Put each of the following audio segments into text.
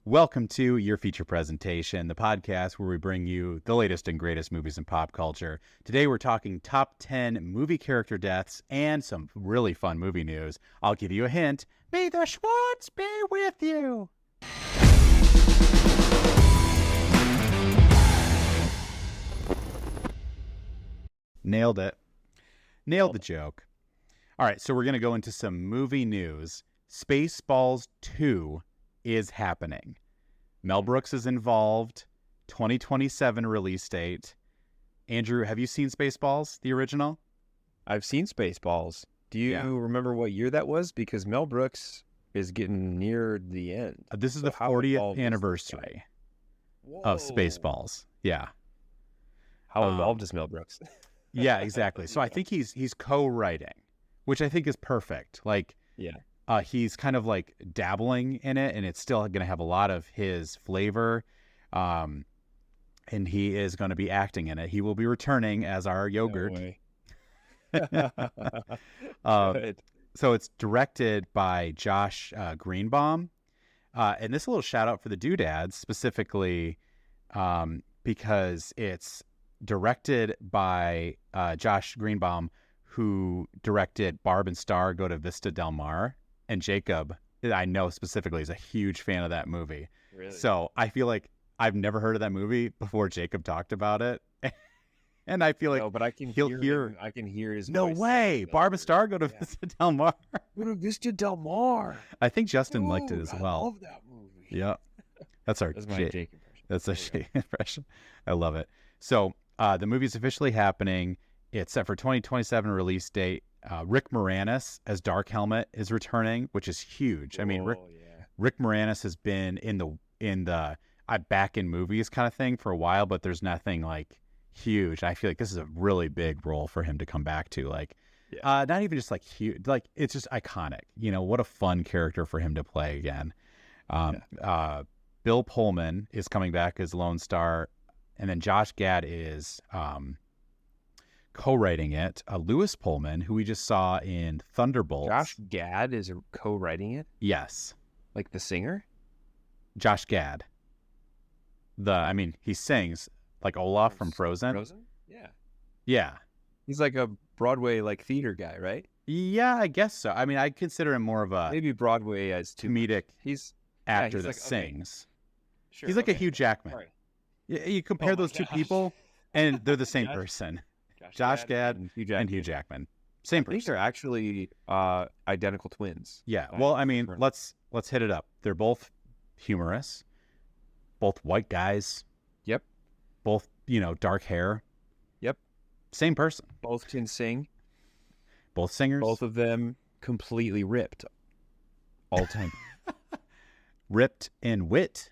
Welcome to Your Feature Presentation, the podcast where we bring you the latest and greatest movies in pop culture. Today we're talking top 10 movie character deaths and some really fun movie news. I'll give you a hint. May the Schwartz be with you. Nailed it. Nailed the joke. All right, so we're going to go into some movie news. Spaceballs 2 is happening. Mel Brooks is involved. 2027 release date. Andrew, have you seen Spaceballs, the original? I've seen Spaceballs. Do you remember what year that was? Because Mel Brooks is getting near the end. This is the 40th anniversary of Spaceballs. Yeah. How involved is Mel Brooks? Yeah, exactly. So I think he's co-writing, which I think is perfect. Like, he's kind of like dabbling in it, and it's still going to have a lot of his flavor. And he is going to be acting in it. He will be returning as our yogurt. No way. So it's directed by Josh Greenbaum. And this is a little shout out for the Doodads specifically because it's directed by Josh Greenbaum, who directed Barb and Star Go to Vista Del Mar. And Jacob, I know specifically, is a huge fan of that movie. Really? So I feel like I've never heard of that movie before Jacob talked about it. And I feel like but I can hear I can hear his No voice. way. Barb and Star Go to Vista Del Mar. Go to Vista Del Mar. I think Justin liked it as well. I love that movie. Yeah. That's my Jake impression. That's a Jake impression. I love it. So the movie's officially happening. It's set for 2027 release date. Rick Moranis as Dark Helmet is returning, which is huge. I mean, Rick Moranis has been in the back in movies kind of thing for a while, but there's nothing like huge. I feel like this is a really big role for him to come back to. Like, not even just like huge, like it's just iconic. You know, what a fun character for him to play again. Bill Pullman is coming back as Lone Star, and then Josh Gad is co-writing it. Lewis Pullman, who we just saw in Thunderbolts. Josh Gad is co-writing it? Yes. Like the singer? Josh Gad. He sings like Olaf from Frozen. Frozen? Yeah. Yeah. He's like a Broadway theater guy, right? Yeah, I guess so. I mean, I consider him more of a maybe Broadway as too comedic actor he's that sings. Okay. Sure, he's like a Hugh Jackman. Right. You compare those two people, and they're the same person. Josh Gad and Hugh Jackman. Same person. These are actually identical twins. Yeah. Well, I mean, let's hit it up. They're both humorous, both white guys. Yep. Both, dark hair. Yep. Same person. Both can sing. Both singers. Both of them completely ripped all time. Ripped in wit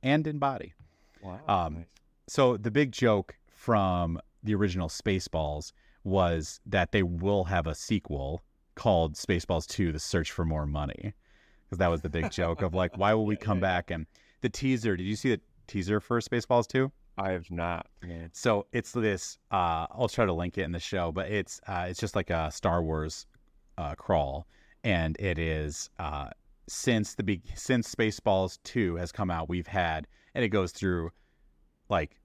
and in body. Wow. Nice. So the big joke from the original Spaceballs was that they will have a sequel called Spaceballs 2: The Search for More Money, because that was the big joke of like, why will we come back? And the teaser, did you see the teaser for Spaceballs 2? I have not. Man. So it's this I'll try to link it in the show, but it's just like a Star Wars crawl, and it is since Spaceballs 2 has come out, we've had, and it goes through like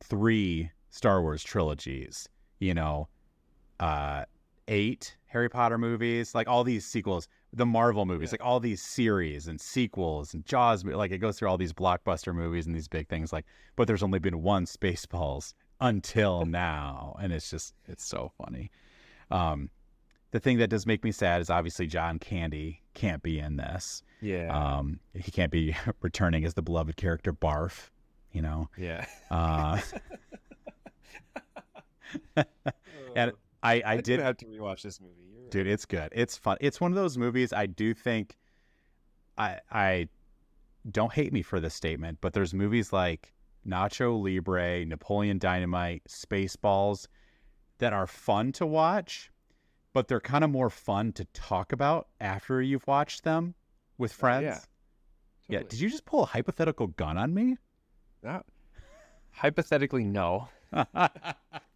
3 Star Wars trilogies, 8 Harry Potter movies, like all these sequels, the Marvel movies, like all these series and sequels and Jaws, like it goes through all these blockbuster movies and these big things, like, but there's only been one Spaceballs until now, and it's so funny. The thing that does make me sad is obviously John Candy can't be in this. Yeah. He can't be returning as the beloved character Barf, Yeah. And I did have to rewatch this movie. Dude, it's good. It's fun. It's one of those movies I do think I don't hate me for this statement, but there's movies like Nacho Libre, Napoleon Dynamite, Spaceballs that are fun to watch, but they're kind of more fun to talk about after you've watched them with friends. Yeah. Yeah. Did you just pull a hypothetical gun on me? Hypothetically, no.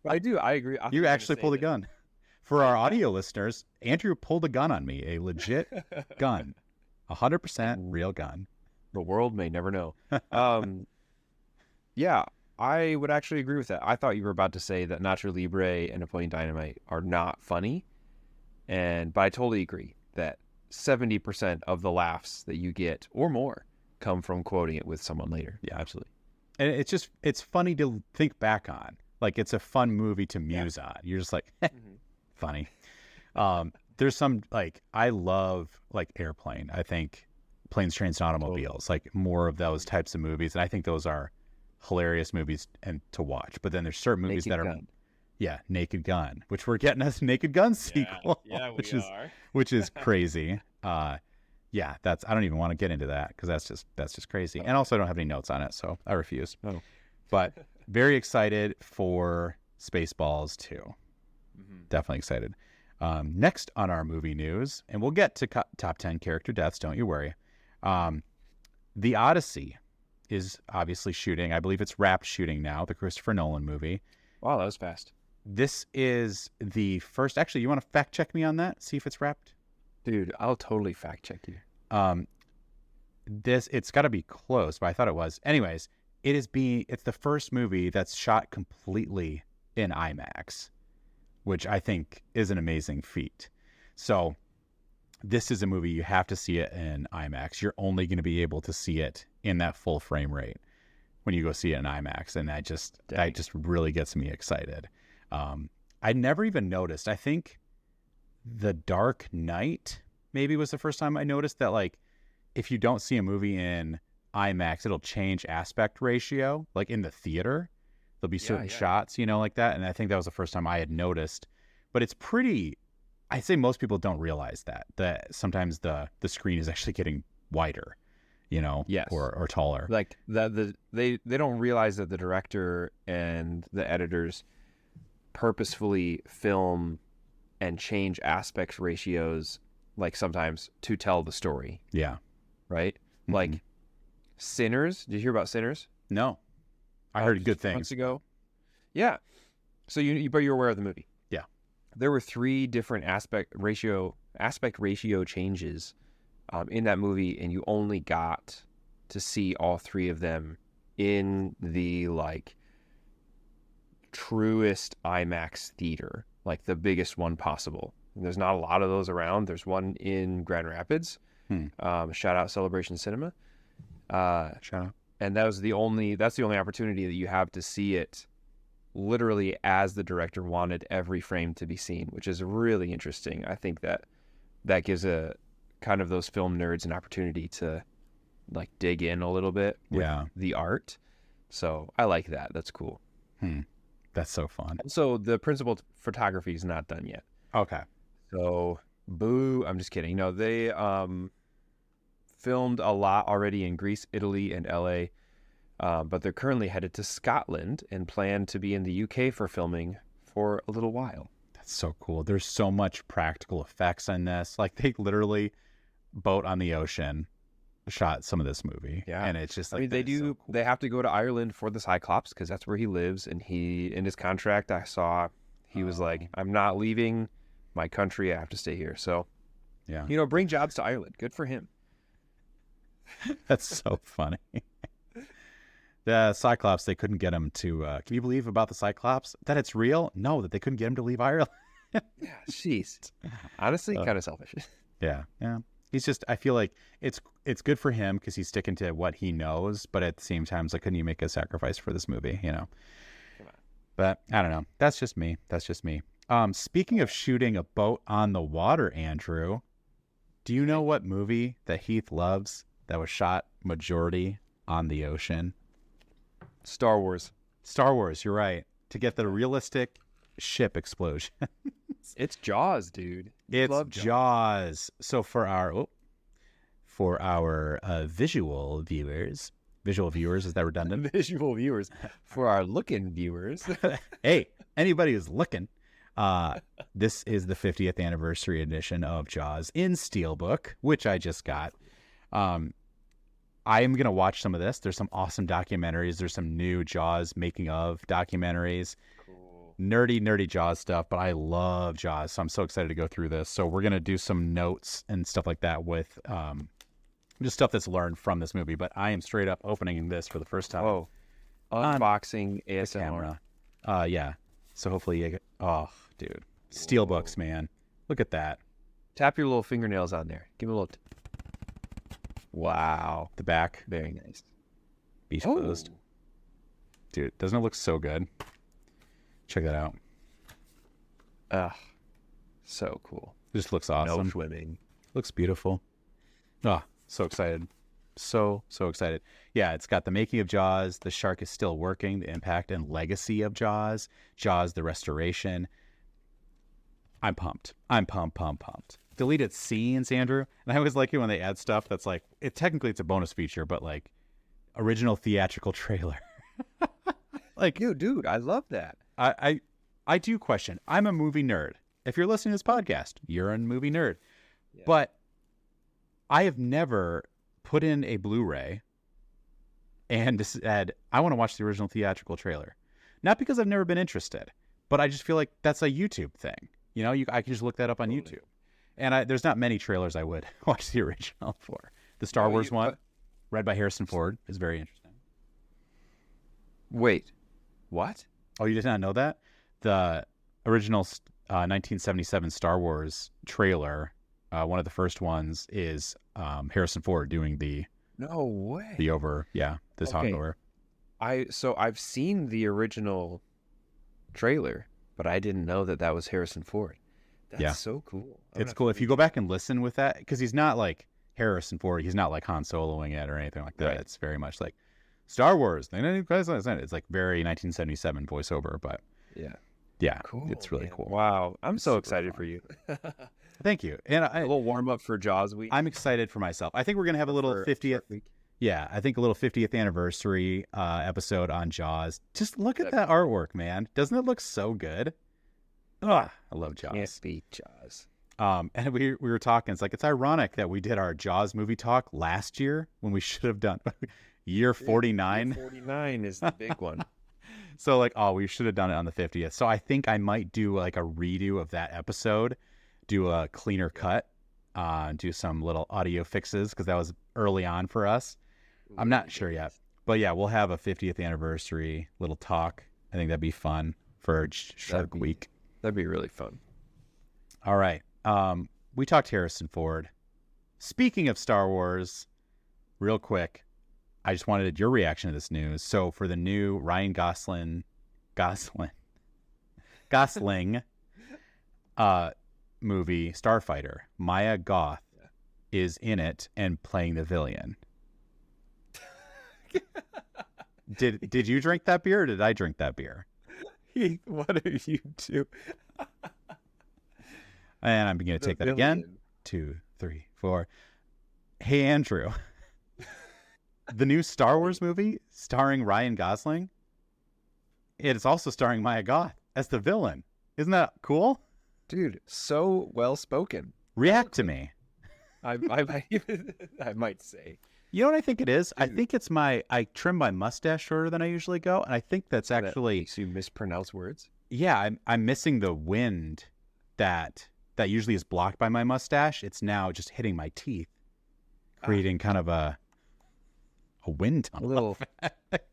But I do. I agree. You actually pulled a gun. For our audio listeners, Andrew pulled a gun on me, a legit gun, 100% real gun. The world may never know. Yeah, I would actually agree with that. I thought you were about to say that Nacho Libre and Napoleon Dynamite are not funny, but I totally agree that 70% of the laughs that you get or more come from quoting it with someone later. Yeah, absolutely. And it's funny to think back on. Like, it's a fun movie to muse on. You're just like, funny. There's some, like, I love, like, Airplane. I think Planes, Trains, and Automobiles, like, more of those types of movies. And I think those are hilarious movies and to watch. But then there's certain movies Naked that Gun. Naked Gun, which we're getting a Naked Gun sequel, which is crazy. Yeah, I don't even want to get into that because that's just crazy. And also I don't have any notes on it, so I refuse. Oh. But very excited for Spaceballs 2. Definitely excited. Next on our movie news, and we'll get to top 10 character deaths, don't you worry. The Odyssey is obviously shooting. I believe it's wrapped shooting now, the Christopher Nolan movie. Wow, that was fast. This is the first. Actually, you want to fact check me on that? See if it's wrapped? Dude, I'll totally fact check you. It's got to be close, but I thought it was. Anyways, it's the first movie that's shot completely in IMAX, which I think is an amazing feat. So this is a movie you have to see it in IMAX. You're only going to be able to see it in that full frame rate when you go see it in IMAX, and that just really gets me excited. I never even noticed. I think The Dark Knight maybe was the first time I noticed that, like, if you don't see a movie in IMAX, it'll change aspect ratio. Like in the theater, there'll be certain shots, like that. And I think that was the first time I had noticed. But it's pretty. I'd say most people don't realize that sometimes the screen is actually getting wider, Yes. or taller. Like they don't realize that the director and the editors purposefully film and change aspect ratios, like sometimes to tell the story. Yeah. Right? Mm-hmm. Like Sinners. Did you hear about Sinners? No. I heard good things. Months ago. Yeah. So but you're aware of the movie. Yeah. There were 3 different aspect ratio changes in that movie, and you only got to see all 3 of them in the like truest IMAX theater, like the biggest one possible. And there's not a lot of those around. There's one in Grand Rapids. Shout out Celebration Cinema. Shout out. And that's the only opportunity that you have to see it literally as the director wanted every frame to be seen, which is really interesting. I think that gives a kind of those film nerds an opportunity to like dig in a little bit with the art. So I like that. That's cool. That's so fun. So the principal photography is not done yet. Okay. So boo. I'm just kidding. No, they filmed a lot already in Greece, Italy, and LA. But they're currently headed to Scotland and plan to be in the UK for filming for a little while. That's so cool. There's so much practical effects in this. Like, they literally boat on the ocean shot some of this movie. Yeah. And it's just like, they do. So cool. They have to go to Ireland for the Cyclops because that's where he lives. And in his contract, I saw he was like, I'm not leaving my country. I have to stay here. So, bring jobs to Ireland. Good for him. That's so funny. The Cyclops, they couldn't get him to. Can you believe about the Cyclops that it's real? No, that they couldn't get him to leave Ireland. Yeah, jeez. Honestly, kind of selfish. Yeah. He's just. I feel like it's good for him because he's sticking to what he knows, but at the same time, it's like, couldn't you make a sacrifice for this movie? Come on. But I don't know. That's just me. Speaking of shooting a boat on the water, Andrew, do you know what movie that Heath loves that was shot majority on the ocean? Star Wars. You're right. To get the realistic ship explosion. It's Jaws, dude. It's Jaws. So for our visual viewers, is that redundant? Visual viewers. For our looking viewers. Hey, anybody who's looking. This is the 50th anniversary edition of Jaws in Steelbook, which I just got. I am going to watch some of this. There's some awesome documentaries. There's some new Jaws making of documentaries. Cool. Nerdy Jaws stuff, but I love Jaws, so I'm so excited to go through this. So we're going to do some notes and stuff like that with just stuff that's learned from this movie. But I am straight up opening this for the first time. Oh, On unboxing the ASMR. camera. Yeah. So hopefully you get, oh, dude. Steelbooks, man. Look at that. Tap your little fingernails on there. Give me a little. Wow. The back. Very nice. Beach closed. Dude, doesn't it look so good? Check that out. Ugh. So cool. It just looks awesome. No swimming. Looks beautiful. Oh, so excited. So excited. Yeah, it's got the making of Jaws. The shark is still working. The impact and legacy of Jaws. Jaws, the restoration. I'm pumped. I'm pumped. Deleted scenes, Andrew. And I always like it when they add stuff that's like, technically it's a bonus feature, but like original theatrical trailer. Like, Dude, I love that. I do question. I'm a movie nerd. If you're listening to this podcast, you're a movie nerd. Yeah. But I have never put in a Blu-ray and said, I want to watch the original theatrical trailer. Not because I've never been interested, but I just feel like that's a YouTube thing. You know, I can just look that up on Totally. YouTube. And there's not many trailers I would watch the original for. The Star Wars one, read by Harrison Ford, is very interesting. Wait, what? Oh, you did not know that? The original 1977 Star Wars trailer, one of the first ones, is Harrison Ford doing the No way. this hot Okay. over. I've seen the original trailer, but I didn't know that was Harrison Ford. That's Yeah. so cool. It's cool if you go back and listen with that, because he's not like Harrison Ford. He's not like Han Soloing it or anything like that. Right. It's very much like Star Wars. It's like very 1977 voiceover, but Yeah. Cool. it's really man. cool. Wow. I'm so Super excited fun. for you. Thank you. And A little warm up for Jaws week. I'm excited for myself. I think we're gonna have a little for 50th. Shark Week. Yeah, I think a little 50th anniversary episode on Jaws. Just look at that artwork, man. Doesn't it look so good? Ugh, I love Jaws. Can't beat Jaws. And we were talking. It's like, it's ironic that we did our Jaws movie talk last year when we should have done year 49. 49 is the big one. So like, we should have done it on the 50th. So I think I might do like a redo of that episode, do a cleaner cut, do some little audio fixes because that was early on for us. I'm not sure yet, but yeah, we'll have a 50th anniversary little talk. I think that'd be fun for Shark Week. That'd be really fun. All right. We talked Harrison Ford. Speaking of Star Wars, real quick, I just wanted your reaction to this news. So for the new Ryan Gosling movie Starfighter, Maya Goth is in it and playing the villain. Did you drink that beer or did I drink that beer? Heath, what are you do? And I'm going to take that again. 2, 3, 4. Hey, Andrew. The new Star Wars movie starring Ryan Gosling, it's also starring Maya Goth as the villain. Isn't that cool? Dude, so well spoken. React to me. I might say. You know what I think it is? I Dude. think it's I trim my mustache shorter than I usually go, and I think that's That actually makes you mispronounce words. yeah. I'm missing the wind that usually is blocked by my mustache. It's now just hitting my teeth, creating kind of a wind A tunnel. little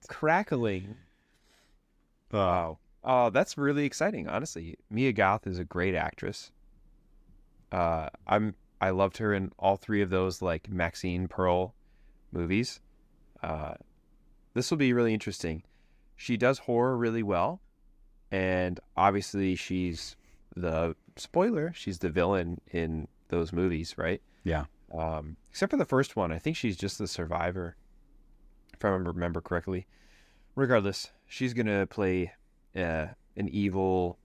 crackling. Wow. Oh, that's really exciting. Honestly, Mia Goth is a great actress. I loved her in all three of those like Maxine Pearl movies. This will be really interesting. She does horror really well, and obviously she's the villain in those movies, right? Yeah. Except for the first one, I think she's just the survivor, if I remember correctly. Regardless, she's gonna play an evil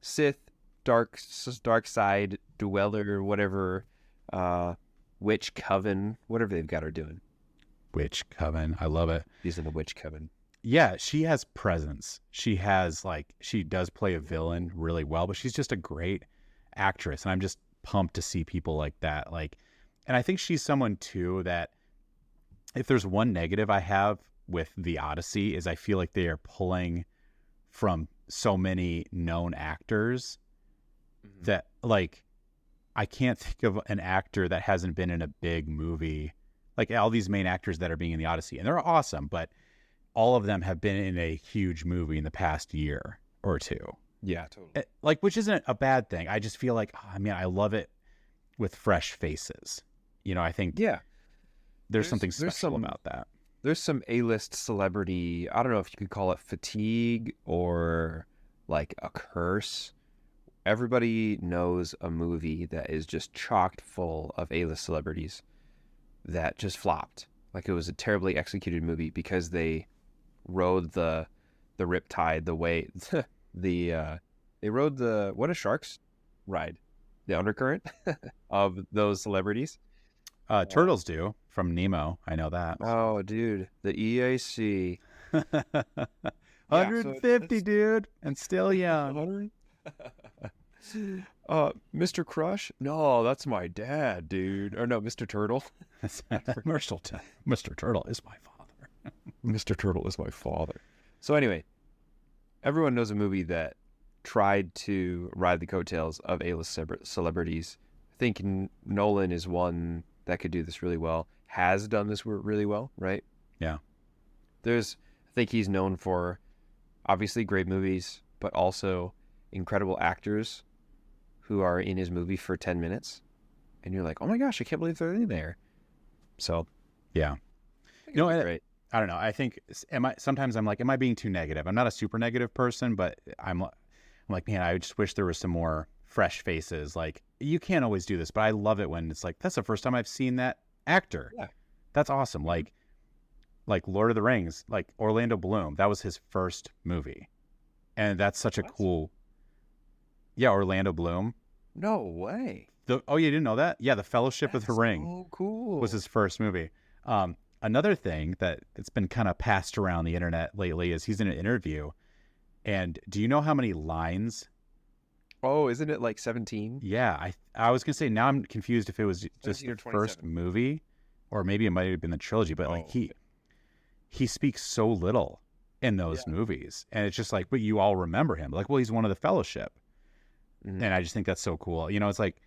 Sith, dark side dweller, whatever, witch coven, whatever they've got her doing. Witch Coven. I love it. She's in the witch coven. Yeah, she has presence. She does play a villain really well, but she's just a great actress. And I'm just pumped to see people like that. And I think she's someone too that if there's one negative I have with The Odyssey is I feel like they are pulling from so many known actors that I can't think of an actor that hasn't been in a big movie like all these main actors that are being in the Odyssey, and they're awesome, but all of them have been in a huge movie in the past year or two. Yeah, totally. Like, which isn't a bad thing. I just feel like, I mean, I love it with fresh faces. You know, I think Yeah, there's something special about that. there's some A-list celebrity, I don't know if you could call it fatigue or like a curse. Everybody knows a movie that is just chocked full of A-list celebrities that just flopped. Like it was a terribly executed movie because they rode the riptide, the way they rode the, what do sharks ride? The undercurrent of those celebrities. Turtles do from Nemo. I know that. Oh, dude, the EAC. 150, dude, and still young. Mr. Crush? No, that's my dad, dude. Or no, Mr. Turtle. Mr. Turtle is my father. Mr. Turtle is my father. So anyway, everyone knows a movie that tried to ride the coattails of A-list celebrities. I think Nolan is one that could do this really well. Has done this really well, right? Yeah. I think he's known for obviously great movies, but also incredible actors who are in his movie for 10 minutes. And you're like, oh my gosh, I can't believe they're in there. So, yeah. great. I don't know. I think sometimes I'm like, am I being too negative? I'm not a super negative person, but I'm like, man, I just wish there was some more fresh faces. Like, you can't always do this, but I love it when it's like, that's the first time I've seen that actor. Yeah. That's awesome. Like Lord of the Rings, like Orlando Bloom, that was his first movie. And that's such a cool. Yeah, Orlando Bloom. No way. You didn't know that? Yeah, The Fellowship of the Ring. Oh, cool. Was his first movie. Another thing that it's been kind of passed around the internet lately is he's in an interview. And do you know how many lines? Oh, isn't it like 17? Yeah, I was gonna say, now I'm confused if it was just the first movie, or maybe it might have been the trilogy. But like he speaks so little in those movies, and it's just like, but you all remember him. Like, well, he's one of the Fellowship, and I just think that's so cool. You know, it's like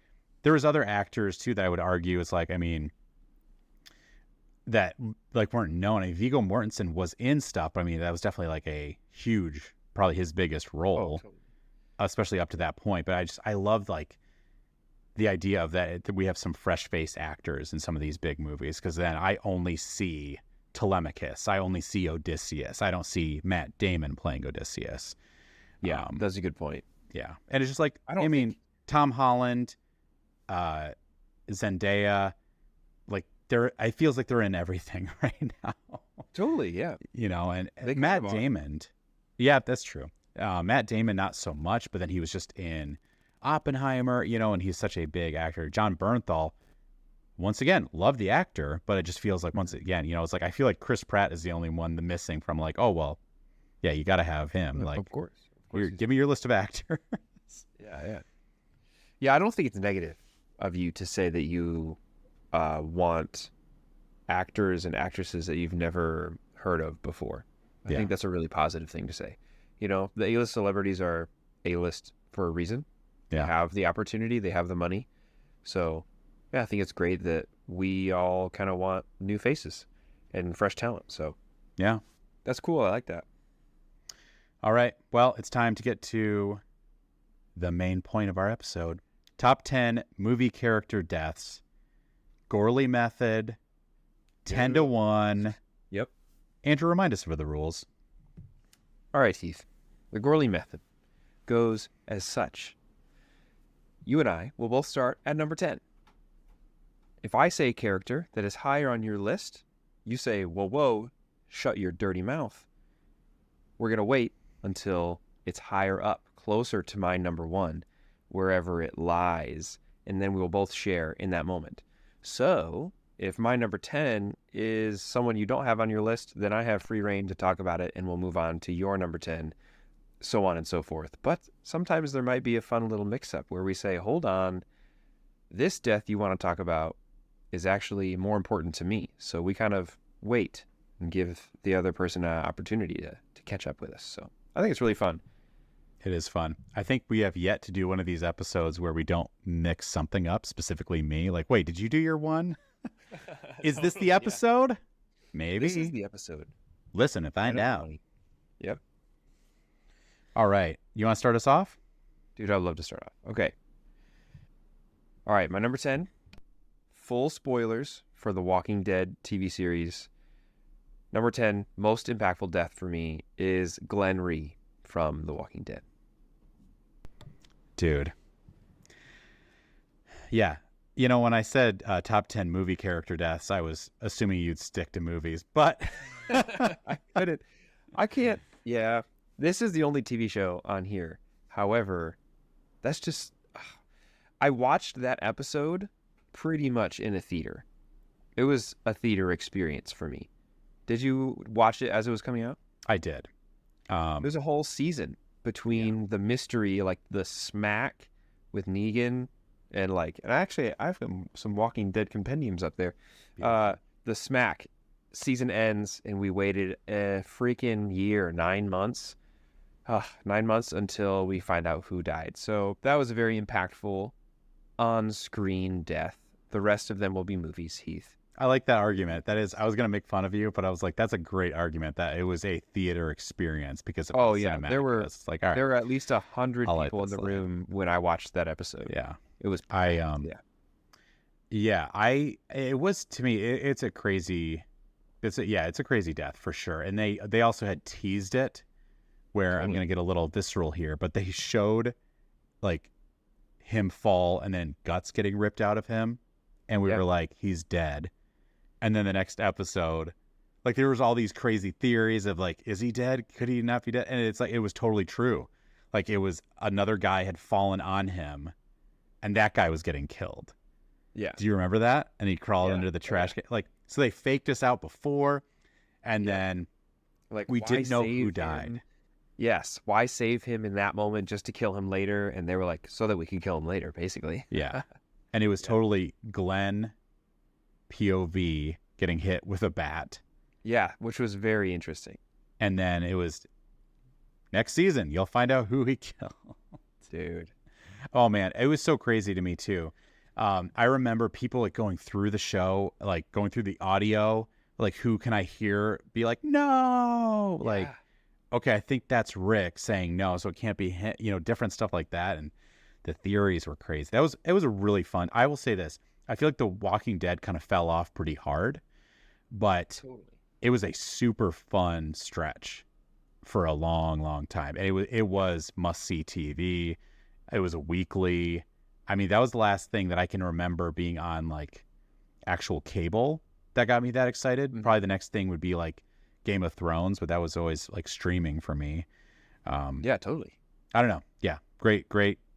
there was other actors too that I would argue it's like, I mean, that like weren't known. I mean, Viggo Mortensen was in stuff, but I mean, that was definitely like a huge, probably his biggest role. Totally. Especially up to that point. But I love like the idea of that we have some fresh face actors in some of these big movies, because then I only see Telemachus, I only see Odysseus, I don't see Matt Damon playing Odysseus. Yeah, that's a good point. Yeah, and it's just like, I mean, Tom Holland, Zendaya, like it feels like they're in everything right now. Totally, yeah. You know, and Matt Damon, yeah, that's true. Matt Damon, not so much, but then he was just in Oppenheimer, you know, and he's such a big actor. Jon Bernthal, once again, love the actor, but it just feels like, once again, you know, it's like, I feel like Chris Pratt is the only one missing from like, oh, well, yeah, you got to have him. Like, of course give me your list of actors. Yeah, I don't think it's negative of you to say that you want actors and actresses that you've never heard of before. I think that's a really positive thing to say. You know, the A-list celebrities are A-list for a reason. They have the opportunity, they have the money. So, yeah, I think it's great that we all kind of want new faces and fresh talent. So, yeah, that's cool. I like that. All right. Well, it's time to get to the main point of our episode. Top 10 movie character deaths. Gourley method. 10-1. Yep. Andrew, remind us of the rules. All right, Heath. The Gourley method goes as such. You and I will both start at number 10. If I say a character that is higher on your list, you say, whoa, shut your dirty mouth. We're going to wait until it's higher up, closer to my number 1, wherever it lies, and then we will both share in that moment. So, if my number 10 is someone you don't have on your list, then I have free reign to talk about it, and we'll move on to your number 10, so on and so forth. But sometimes there might be a fun little mix-up where we say, hold on, this death you want to talk about is actually more important to me. So we kind of wait and give the other person an opportunity to catch up with us. So I think it's really fun. It is fun. I think we have yet to do one of these episodes where we don't mix something up, specifically me. Like, wait, did you do your one? Is this the Yeah. episode? Maybe. This is the episode. Listen and find out. Yep. All right. You want to start us off? Dude, I'd love to start off. Okay. All right, my number 10. Full spoilers for the Walking Dead TV series. Number 10, most impactful death for me is Glenn Rhee from The Walking Dead. Dude. Yeah. You know, when I said top 10 movie character deaths, I was assuming you'd stick to movies, but I couldn't. I can't. Yeah. This is the only TV show on here. However, that's just. I watched that episode pretty much in a theater. It was a theater experience for me. Did you watch it as it was coming out? I did. There's a whole season between the mystery, like the smack with Negan, and actually I have some Walking Dead compendiums up there. The smack season ends, and we waited a freaking year, 9 months. 9 months until we find out who died. So that was a very impactful on-screen death. The rest of them will be movies, Heath. I like that argument. That is, I was going to make fun of you, but I was like, that's a great argument that it was a theater experience because of Oh the yeah, cinematic. there were It's like, all right, there were at least 100 I'll let people in this the slide. room when I watched that episode. yeah. It was It was, to me, it's a crazy, it's a crazy death for sure. And they also had teased it where I'm Totally. going to get a little visceral here, but they showed like him fall and then guts getting ripped out of him. And we Yeah. were like, he's dead. And then the next episode, like there was all these crazy theories of like, is he dead? Could he not be dead? And it's like, it was totally true. Like it was another guy had fallen on him and that guy was getting killed. Yeah. Do you remember that? And he crawled Yeah. under the trash can. Like, so they faked us out before. And Yeah. then Like we why didn't know save who died. him? Yes. Why save him in that moment just to kill him later? And they were like, so that we could kill him later, basically. Yeah. And it was Yeah. totally Glenn POV getting hit with a bat. Yeah, which was very interesting. And then it was next season, you'll find out who he killed. Dude. Oh man, it was so crazy to me too. I remember people like going through the show, like going through the audio, like who can I hear be like, no, like, Yeah. okay, I think that's Rick saying no, so it can't be him, different stuff like that. And the theories were crazy. It was a really fun. I will say this. I feel like The Walking Dead kind of fell off pretty hard, but Totally. it was a super fun stretch for a long, long time. And it was must-see TV. It was a weekly. I mean, that was the last thing that I can remember being on like actual cable that got me that excited. Mhm. Probably the next thing would be like Game of Thrones, but that was always like streaming for me. Yeah, totally. I don't know. Yeah. Great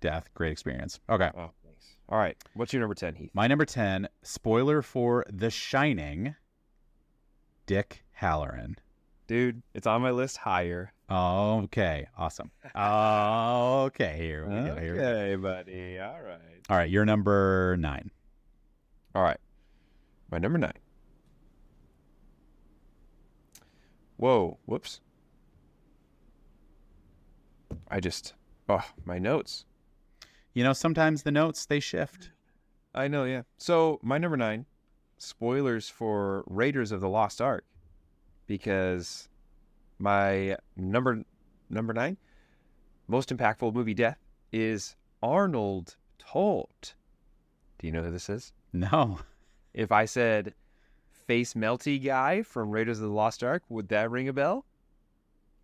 death. Great experience. Okay. Oh, thanks. All right. What's your number 10, Heath? My number 10, spoiler for The Shining, Dick Halloran. Dude, it's on my list higher. Okay. Awesome. Okay. Here we go. Here we go. Okay, buddy. All right. All right. You're number 9. All right. My number 9. Whoa. Whoops. My notes. Sometimes the notes, they shift. I know, yeah. So, my number 9, spoilers for Raiders of the Lost Ark, because my number 9 most impactful movie death is Arnold Tolt. Do you know who this is? No. If I said face melty guy from Raiders of the Lost Ark, would that ring a bell?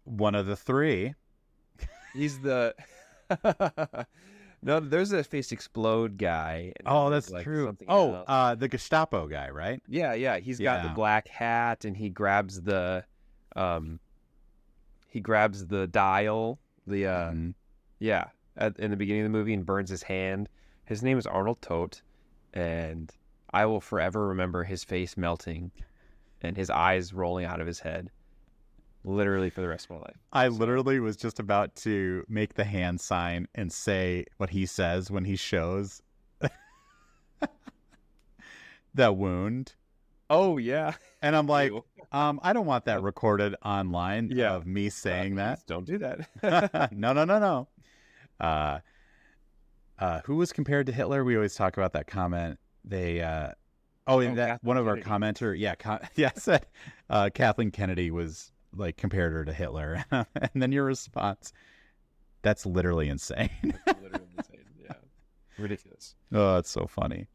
One of the 3. He's the no. There's a face explode guy. and Oh, there's, that's like, true. something Oh, else. the Gestapo guy, right? Yeah. He's got the Yeah. black hat, and he grabs the dial. The Mhm. yeah, in the beginning of the movie, and burns his hand. His name is Arnold Tote, and I will forever remember his face melting, and his eyes rolling out of his head, literally for the rest of my life. I literally was just about to make the hand sign and say what he says when he shows that wound. Oh yeah. And I'm like, Ew. I don't want that recorded online Yeah. of me saying that. Don't do that. No. Who was compared to Hitler? We always talk about that comment. Oh, and Oh, that one Kathleen of our Kennedy. commenter, yeah, yeah, said Kathleen Kennedy was like compared her to Hitler, and then your response, that's literally insane. That's literally insane. Yeah, ridiculous. Oh, it's so funny.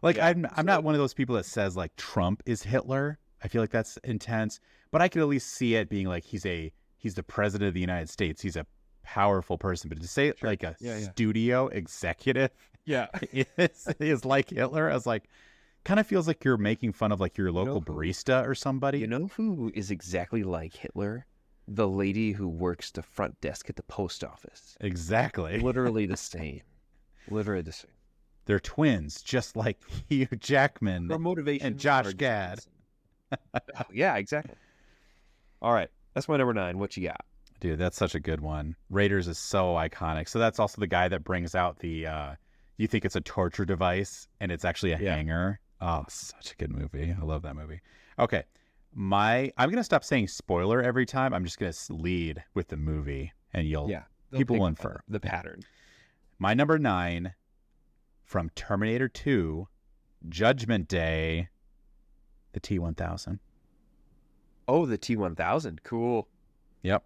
Like Yeah. I'm not one of those people that says like Trump is Hitler. I feel like that's intense, but I could at least see it being like he's the president of the United States. He's a powerful person, but to say Sure. like a Yeah, yeah. studio executive Yeah. is like Hitler, I was like, kind of feels like you're making fun of like your know local who- barista or somebody. You know who is exactly like Hitler? The lady who works the front desk at the post office. Exactly. Literally the same. Literally the same. They're twins, just like Hugh Jackman. Her motivation and Josh Gad. Yeah, exactly. All right, that's my number 9. What you got? Dude, that's such a good one. Raiders is so iconic. So that's also the guy that brings out the you think it's a torture device and it's actually a Yeah. hanger. Oh, such a good movie. I love that movie. Okay. I'm going to stop saying spoiler every time. I'm just going to lead with the movie and people will infer. The pattern. My number 9 from Terminator 2, Judgment Day, the T-1000. Oh, the T-1000. Cool. Yep.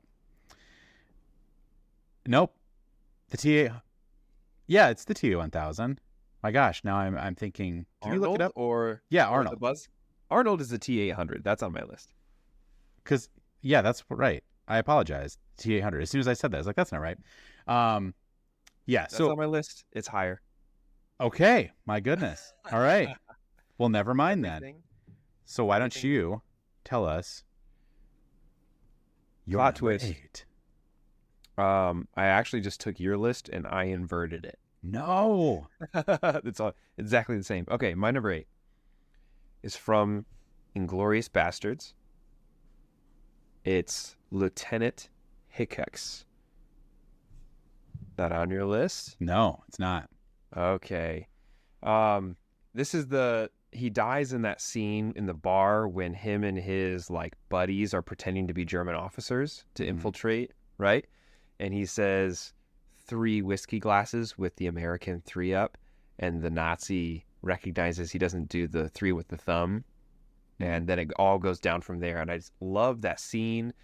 Nope. The T. Yeah, it's the T-1000. My gosh, now I'm thinking. Can you look it up? Or Yeah, or Arnold. the Buzz? Arnold is the T-800. That's on my list. Because yeah, that's right. I apologize. T-800. As soon as I said that, I was like, that's not right. Yeah. That's So on my list. It's higher. okay. My goodness. All right. Well, never mind then. Everything- So why don't everything- you tell us your Plot number twist. 8? I actually just took your list and I inverted it. No. It's all exactly the same. Okay, my number 8 is from Inglourious Bastards. It's Lieutenant Hickox. Not on your list? No, it's not. Okay. This is he dies in that scene in the bar when him and his like buddies are pretending to be German officers to Mhm. infiltrate, right? And he says 3 whiskey glasses with the American 3 up, and the Nazi recognizes he doesn't do the 3 with the thumb, and then it all goes down from there. And I just love that scene.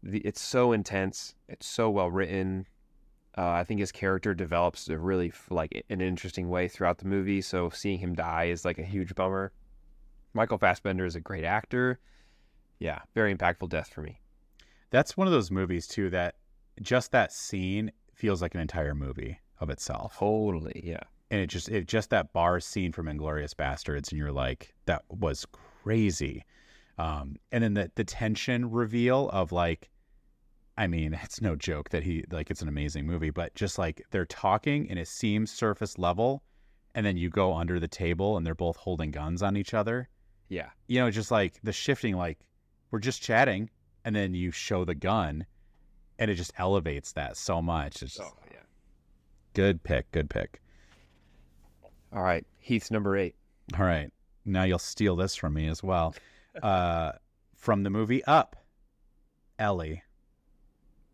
It's so intense. It's so well written. I think his character develops a really like an interesting way throughout the movie. So seeing him die is like a huge bummer. Michael Fassbender is a great actor. Yeah, very impactful death for me. That's one of those movies too that just that scene feels like an entire movie of itself. Totally, yeah. And it just that bar scene from Inglourious Bastards, and you're like, that was crazy. And then the tension reveal of like, I mean, it's no joke that it's an amazing movie, but just like they're talking and it seems surface level, and then you go under the table and they're both holding guns on each other. Yeah. You know, just like the shifting, like we're just chatting, and then you show the gun, and it just elevates that so much. It's just, yeah. good pick, good pick. All right, Heath's number 8. All right, now you'll steal this from me as well. From the movie Up, Ellie.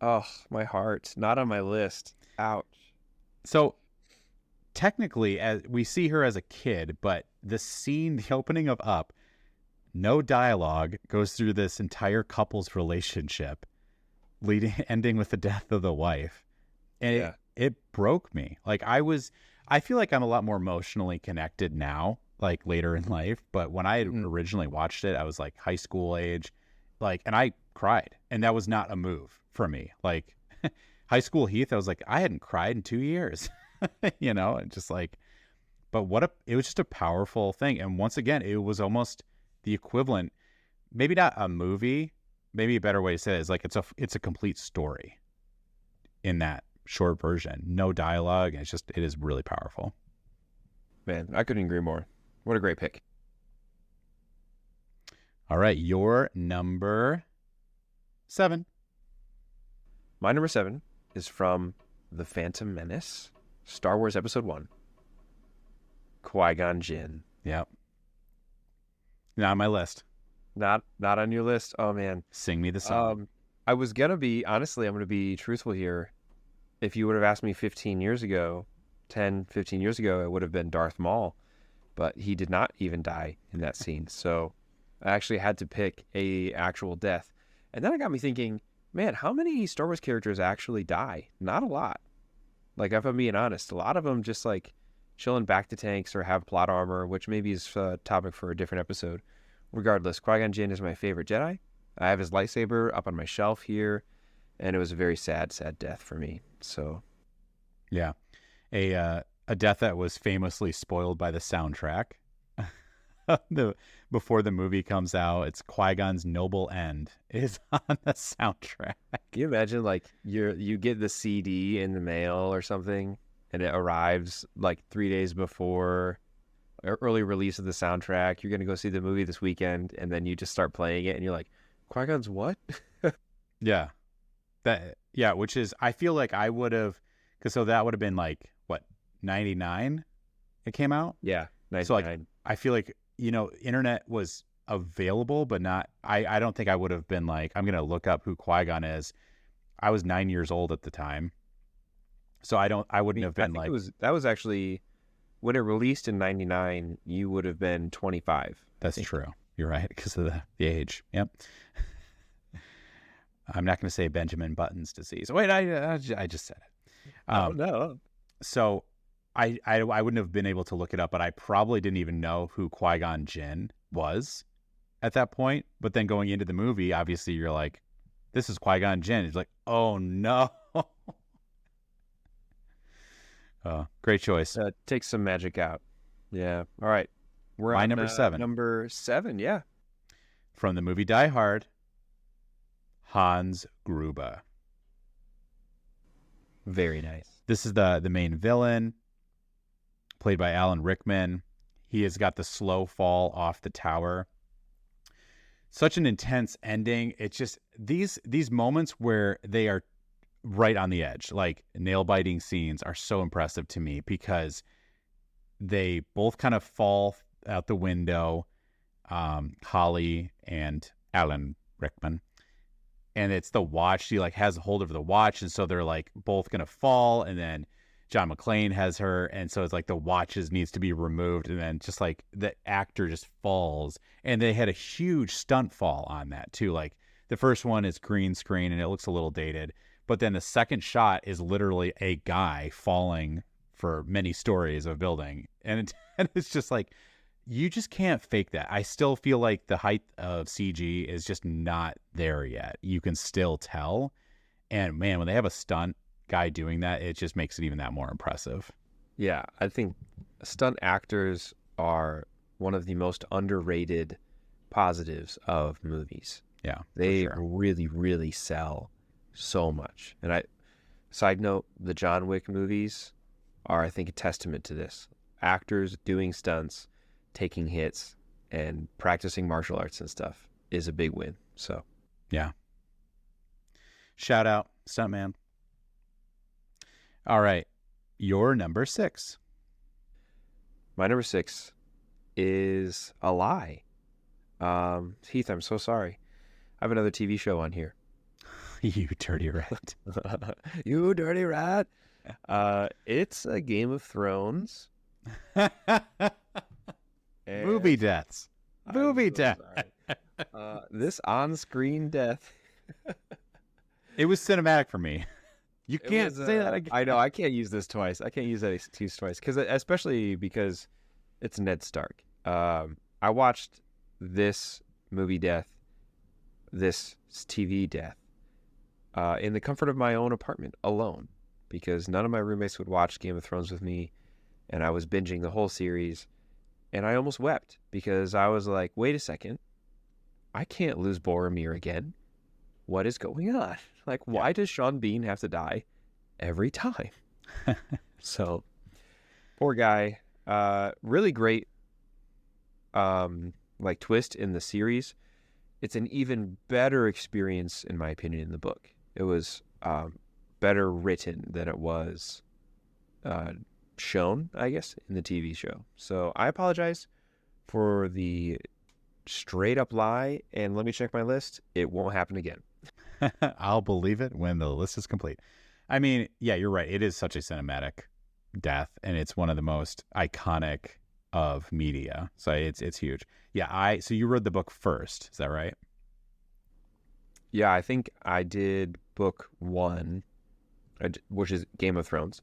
Oh, my heart. Not on my list. Ouch. So technically, as we see her as a kid, but the scene, the opening of Up, no dialogue, goes through this entire couple's relationship, ending with the death of the wife, and Yeah. it broke me. Like I feel like I'm a lot more emotionally connected now, like later in life. But when I had originally watched it, I was like high school age, and I cried, and that was not a move for me. Like high school Heath, I was like, I hadn't cried in 2 years, you know, and just like, but it was just a powerful thing. And once again, it was almost the equivalent, maybe not a movie, maybe a better way to say it is like, it's a complete story in that short version, no dialogue. And it is really powerful. Man, I couldn't agree more. What a great pick. All right. Your number 7. My number 7 is from The Phantom Menace, Star Wars Episode 1, Qui-Gon Jinn. Yep. Not on my list. Not on your list? Oh, man. Sing me the song. I was going to be, honestly, I'm going to be truthful here. If you would have asked me 15 years ago, 10, 15 years ago, it would have been Darth Maul. but he did not even die in that scene. So I actually had to pick a actual death. And then it got me thinking, man, how many Star Wars characters actually die? Not a lot. Like, if I'm being honest, a lot of them just like chilling back to tanks or have plot armor, which maybe is a topic for a different episode. Regardless, Qui-Gon Jinn is my favorite Jedi. I have his lightsaber up on my shelf here, and it was a very sad, sad death for me. So, Yeah. A death that was famously spoiled by the soundtrack. Before the movie comes out, it's Qui-Gon's Noble End is on the soundtrack. can you imagine like you get the CD in the mail or something, and it arrives like 3 days before early release of the soundtrack? You're gonna go see the movie this weekend, and then you just start playing it, and you're like, Qui-Gon's what? Yeah. Which is, I feel like I would have, because so that would have been like, what, 99 it came out? Yeah, nice. So like, I feel like, internet was available, but not, I don't think I would have been like, I'm going to look up who Qui-Gon is. I was 9 years old at the time. So I wouldn't have been like, that was actually when it released in 99, you would have been 25. That's true. You're right, because of the age. Yep. I'm not going to say Benjamin Button's disease. Wait, I just said it. No. So I wouldn't have been able to look it up, but I probably didn't even know who Qui-Gon Jinn was at that point. But then going into the movie, obviously you're like, this is Qui-Gon Jinn. It's like, oh no. Great choice. Take some magic out. Yeah. All right. We're My on number 7. Number 7, yeah. From the movie Die Hard, Hans Gruber. Very nice. This is the main villain, played by Alan Rickman. He has got the slow fall off the tower. Such an intense ending. It's just these moments where they are right on the edge, like nail-biting scenes, are so impressive to me because they both kind of fall out the window, Holly and Alan Rickman. And it's the watch. She like has a hold of the watch, and so they're like both gonna fall. And then John McClane has her, and so it's like the watches needs to be removed, and then just like the actor just falls. And they had a huge stunt fall on that too. Like the first one is green screen, and it looks a little dated, but then the second shot is literally a guy falling for many stories of a building, and it's just like, you just can't fake that. I still feel like the height of CG is just not there yet. You can still tell. And man, when they have a stunt guy doing that, it just makes it even that more impressive. Yeah, I think stunt actors are one of the most underrated positives of movies. Yeah, they for sure. really, really sell so much. And side note, the John Wick movies are, I think, a testament to this. Actors doing stunts, taking hits, and practicing martial arts and stuff is a big win. So, yeah. Shout out, stuntman. All right, your number 6. My number 6 is a lie. Heath, I'm so sorry. I have another TV show on here. You dirty rat. You dirty rat. It's a Game of Thrones. Movie deaths. Movie death. This on-screen death. It was cinematic for me. You can't say that again. I know. I can't use this twice. I can't use that excuse twice, especially because it's Ned Stark. I watched this movie death, this TV death, in the comfort of my own apartment alone, because none of my roommates would watch Game of Thrones with me, and I was binging the whole series. And I almost wept because I was like, wait a second. I can't lose Boromir again. What is going on? Like, why does Sean Bean have to die every time? So, poor guy. Really great like twist in the series. It's an even better experience, in my opinion, in the book. It was better written than it was shown, I guess, in the TV show. So I apologize for the straight up lie, and let me check my list. It won't happen again. I'll believe it when the list is complete. I mean, yeah, you're right. It is such a cinematic death, and it's one of the most iconic of media. So it's huge. Yeah, so you read the book first, is that right? Yeah, I think I did book one, which is Game of Thrones.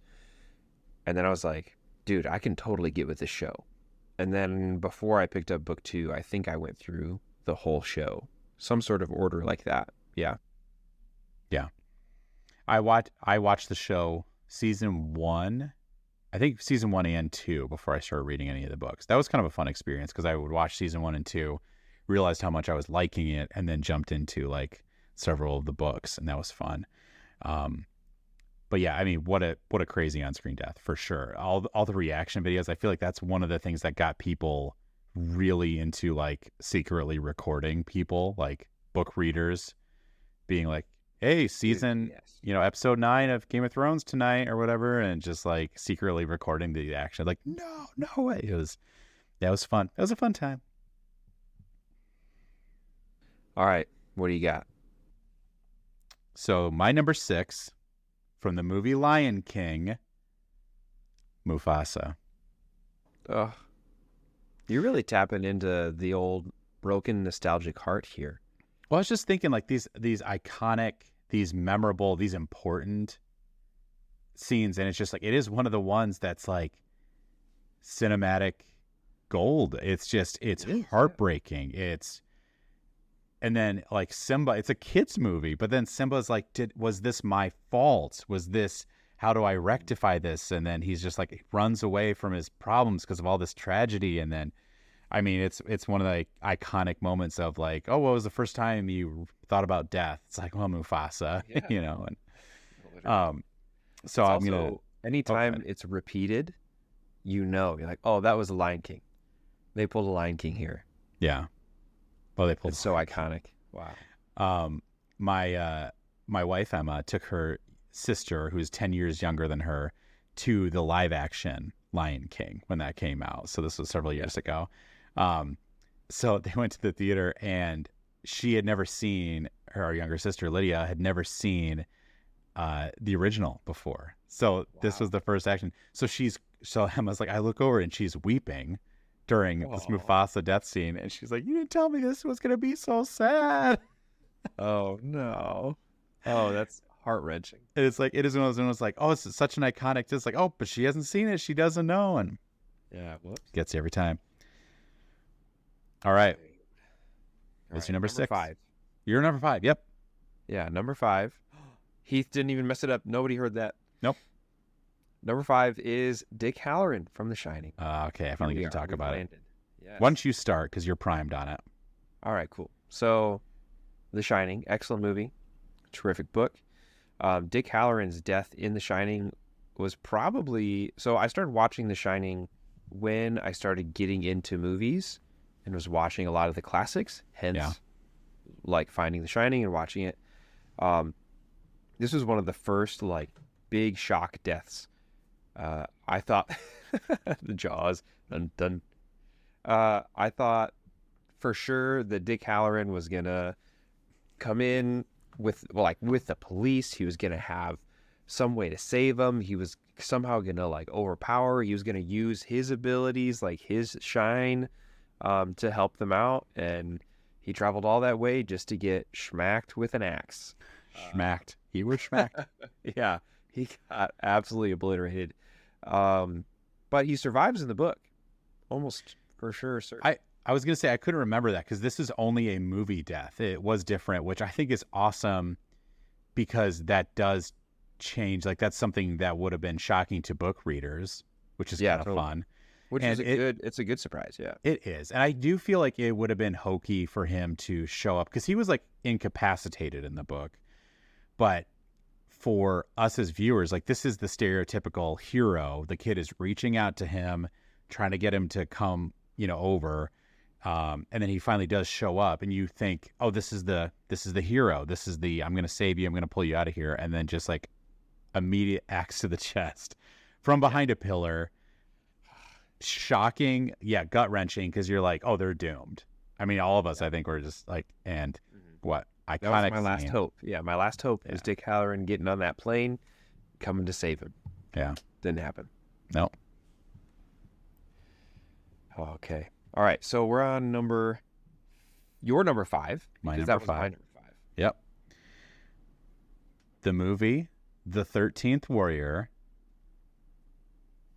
And then I was like, dude, I can totally get with this show. And then before I picked up book two, I think I went through the whole show, some sort of order like that. Yeah. Yeah. I watched the show season 1. I think season 1 and 2 before I started reading any of the books. That was kind of a fun experience because I would watch season 1 and 2, realized how much I was liking it, and then jumped into like several of the books, and that was fun. But yeah, I mean, what a crazy on-screen death for sure. All the reaction videos, I feel like that's one of the things that got people really into like secretly recording people, like book readers, being like, "Hey, season, Yes. episode 9 of Game of Thrones tonight," or whatever, and just like secretly recording the action. Like, no way. That was fun. That was a fun time. All right. What do you got? So my number 6 from the movie Lion King, Mufasa. Ugh. You're really tapping into the old broken nostalgic heart here. Well, I was just thinking like these iconic, these memorable, these important scenes, and it's just like it is one of the ones that's like cinematic gold. It's heartbreaking. And then like Simba, it's a kid's movie, but then Simba's like, was this my fault? How do I rectify this? And then he's just like, he runs away from his problems because of all this tragedy. And then, I mean, it's one of the iconic moments of like, oh, what was the first time you thought about death? It's like, well, Mufasa, Yeah. and, so I'm going to, anytime it's repeated, you're like, oh, that was the Lion King. They pulled a Lion King here. yeah. Well, they pulled. It's so iconic. Wow. My wife Emma took her sister, who's 10 years younger than her, to the live action Lion King when that came out. So this was several years ago. So they went to the theater, and she had never seen, her younger sister Lydia had never seen the original before. So this was the first action. So Emma's like, I look over and she's weeping during this Mufasa death scene, and she's like, "You didn't tell me this was gonna be so sad." Oh no. Oh, that's heart-wrenching. And it's like, it is one of those ones like, oh, it's such an iconic, just like, oh, but she hasn't seen it, she doesn't know, and Yeah, whoops. gets you every time. All right, What's your number 6? 5? You're number 5. Yep. Yeah, number 5. Heath didn't even mess it up. Nobody heard that. Nope. Number 5 is Dick Hallorann from The Shining. Okay, I finally get to talk about it. Yes. Why don't you start, because you're primed on it. All right, cool. So, The Shining, excellent movie, terrific book. Dick Hallorann's death in The Shining was probably... So I started watching The Shining when I started getting into movies and was watching a lot of the classics, hence like finding The Shining and watching it. This was one of the first like big shock deaths. I thought the Jaws, dun dun. I thought for sure that Dick Hallorann was gonna come in with the police. He was gonna have some way to save him. He was somehow gonna like overpower. He was gonna use his abilities, like his shine, to help them out. And he traveled all that way just to get schmacked with an axe. Schmacked. He was schmacked. Yeah, he got absolutely obliterated. But he survives in the book, almost for sure. I was gonna say I couldn't remember that because this is only a movie death. It was different, which I think is awesome because that does change. Like that's something that would have been shocking to book readers, which is kind of fun. Which is it's a good surprise. Yeah, it is, and I do feel like it would have been hokey for him to show up because he was like incapacitated in the book, but for us as viewers, like this is the stereotypical hero. The kid is reaching out to him, trying to get him to come, over. And then he finally does show up and you think, oh, this is the hero. This is I'm going to save you. I'm going to pull you out of here. And then just like immediate axe to the chest from behind a pillar. Shocking. Yeah. Gut wrenching. Cause you're like, oh, they're doomed. I mean, all of us, I think we're just like, and what? Iconic. That was my last hope. Yeah. My last hope was Dick Hallorann getting on that plane, coming to save him. Yeah. Didn't happen. No. Okay. All right. So we're on your number 5. My because number that was 5. my number 5. Yep. The movie, The 13th Warrior,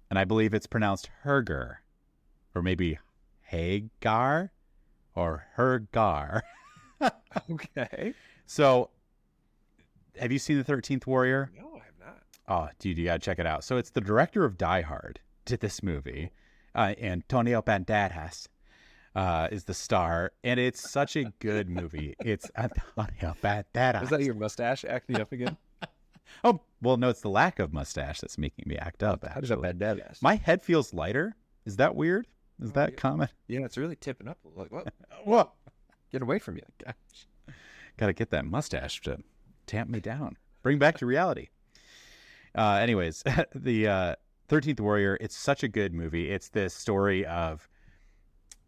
and I believe it's pronounced Herger, or maybe Hagar, or Hergar. Okay. So, have you seen The 13th Warrior? No, I have not. Oh, dude, you gotta check it out. So it's the director of Die Hard did this movie. Antonio Banderas is the star, and it's such a good movie. It's Antonio Banderas. Is that your mustache acting up again? Oh, well, no, it's the lack of mustache that's making me act up. How does that Actually, bad my head feels lighter. Is that weird? Is that yeah. common? Yeah, it's really tipping up. Like, what? Whoa. Get away from you. Gosh. Gotta get that mustache to tamp me down. Bring back to reality. Anyways, the 13th Warrior, it's such a good movie. It's this story of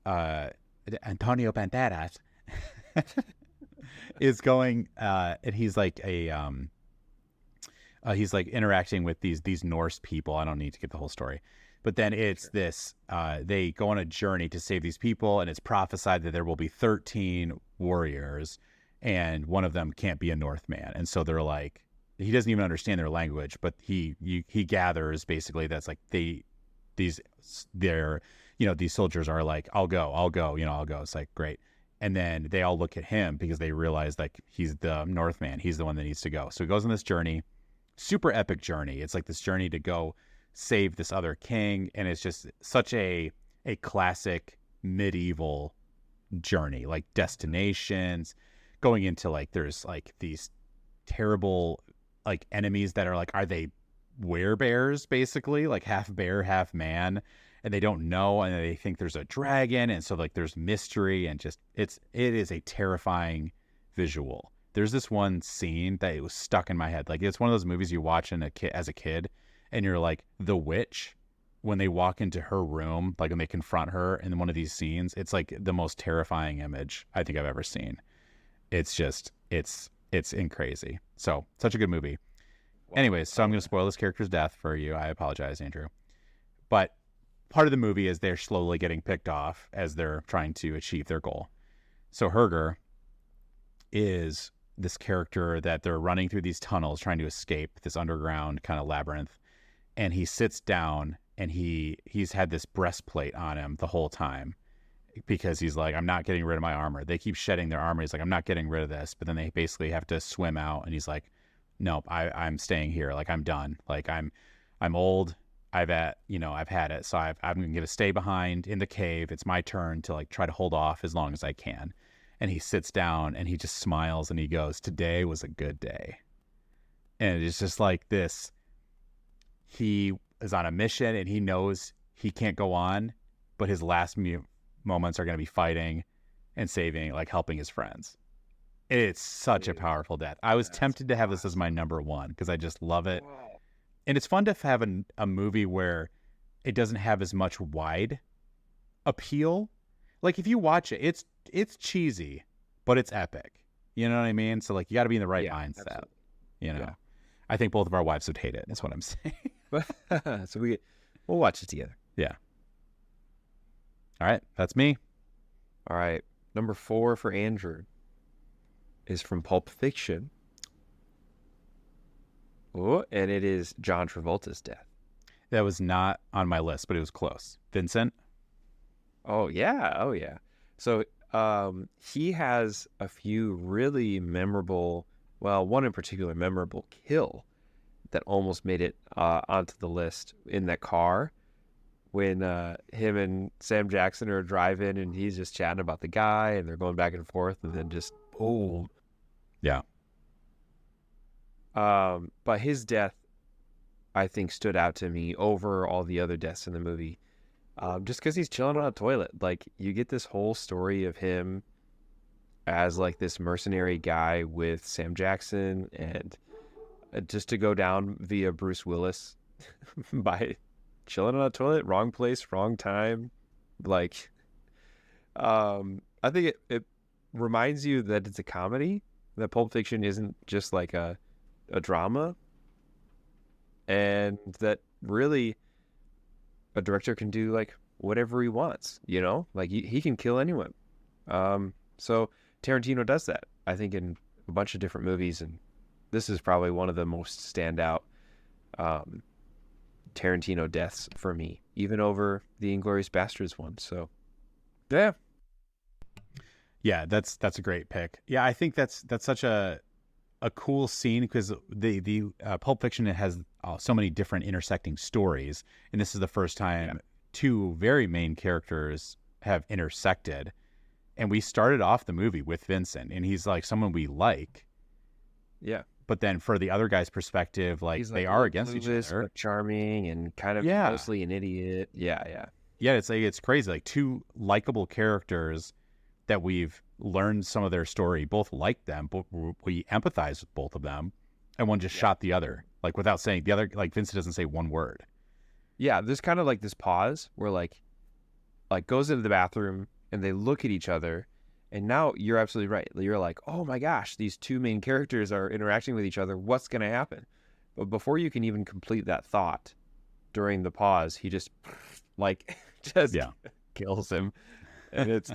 Antonio Banderas is going and he's like he's like interacting with these Norse people. I don't need to get the whole story. But then it's this, they go on a journey to save these people, and it's prophesied that there will be 13 warriors, and one of them can't be a Northman. And so they're like, he doesn't even understand their language, but he gathers basically that's like these soldiers are like, I'll go, I'll go. It's like, great. And then they all look at him because they realize like he's the Northman. He's the one that needs to go. So he goes on this journey, super epic journey. It's like this journey to go save this other king, and it's just such a classic medieval journey, like destinations, going into like there's like these terrible like enemies that are like, are they werebears basically, like half bear half man, and they don't know, and they think there's a dragon, and so like there's mystery, and just it is a terrifying visual. There's this one scene that it was stuck in my head. Like it's one of those movies you watch as a kid, and you're like, the witch, when they walk into her room, like when they confront her in one of these scenes, it's like the most terrifying image I think I've ever seen. It's just, it's crazy. So such a good movie. Anyways, so I'm going to spoil this character's death for you. I apologize, Andrew. But part of the movie is they're slowly getting picked off as they're trying to achieve their goal. So Herger is this character that they're running through these tunnels trying to escape this underground kind of labyrinth. And he sits down, and he's had this breastplate on him the whole time because he's like, I'm not getting rid of my armor. They keep shedding their armor. He's like, I'm not getting rid of this. But then they basically have to swim out, and he's like, nope, I'm staying here. Like, I'm done. Like, I'm old. I've had it. So I'm going to stay behind in the cave. It's my turn to like try to hold off as long as I can. And he sits down, and he just smiles, and he goes, today was a good day. And it's just like this. He is on a mission, and he knows he can't go on, but his last moments are going to be fighting and saving, like helping his friends. It's such a powerful death. I was tempted to have this as my number 1 because I just love it. Wow. And it's fun to have a movie where it doesn't have as much wide appeal. Like if you watch it, it's cheesy, but it's epic. You know what I mean? So like you got to be in the right mindset. Absolutely. You know, Yeah. I think both of our wives would hate it. Is what I'm saying. So we'll watch it together. Yeah. All right, that's me. All right. Number 4 for Andrew is from Pulp Fiction. Oh, and it is John Travolta's death. That was not on my list, but it was close. Vincent? Oh, yeah. Oh, yeah. So he has a few really memorable, well, one in particular memorable kill that almost made it onto the list in that car when him and Sam Jackson are driving, and he's just chatting about the guy, and they're going back and forth, and then just boom. Yeah. But his death, I think, stood out to me over all the other deaths in the movie. Just because he's chilling on a toilet. Like, you get this whole story of him as, like, this mercenary guy with Sam Jackson, and just to go down via Bruce Willis by chilling on a toilet, wrong place, wrong time. Like, I think it reminds you that it's a comedy, that Pulp Fiction isn't just like a drama, and that really a director can do like whatever he wants, you know, like he can kill anyone. So Tarantino does that, I think, in a bunch of different movies, and this is probably one of the most standout Tarantino deaths for me, even over the Inglourious Basterds one. So yeah. Yeah, that's a great pick. Yeah, I think that's such a cool scene because the Pulp Fiction, it has so many different intersecting stories, and this is the first time two very main characters have intersected. And we started off the movie with Vincent, and he's like someone we like. Yeah. But then for the other guy's perspective, like, He's they like are against each clueless, other. but charming and kind of Yeah. mostly an idiot. Yeah. Yeah, it's crazy. Like, two likable characters that we've learned some of their story, both like them, but we empathize with both of them, and one just shot the other, like, without saying the other. Like, Vincent doesn't say one word. Yeah, there's kind of like this pause where like goes into the bathroom and they look at each other, and now you're absolutely right. You're like, oh my gosh, these two main characters are interacting with each other. What's going to happen? But before you can even complete that thought, during the pause, he just like just kills him, and it's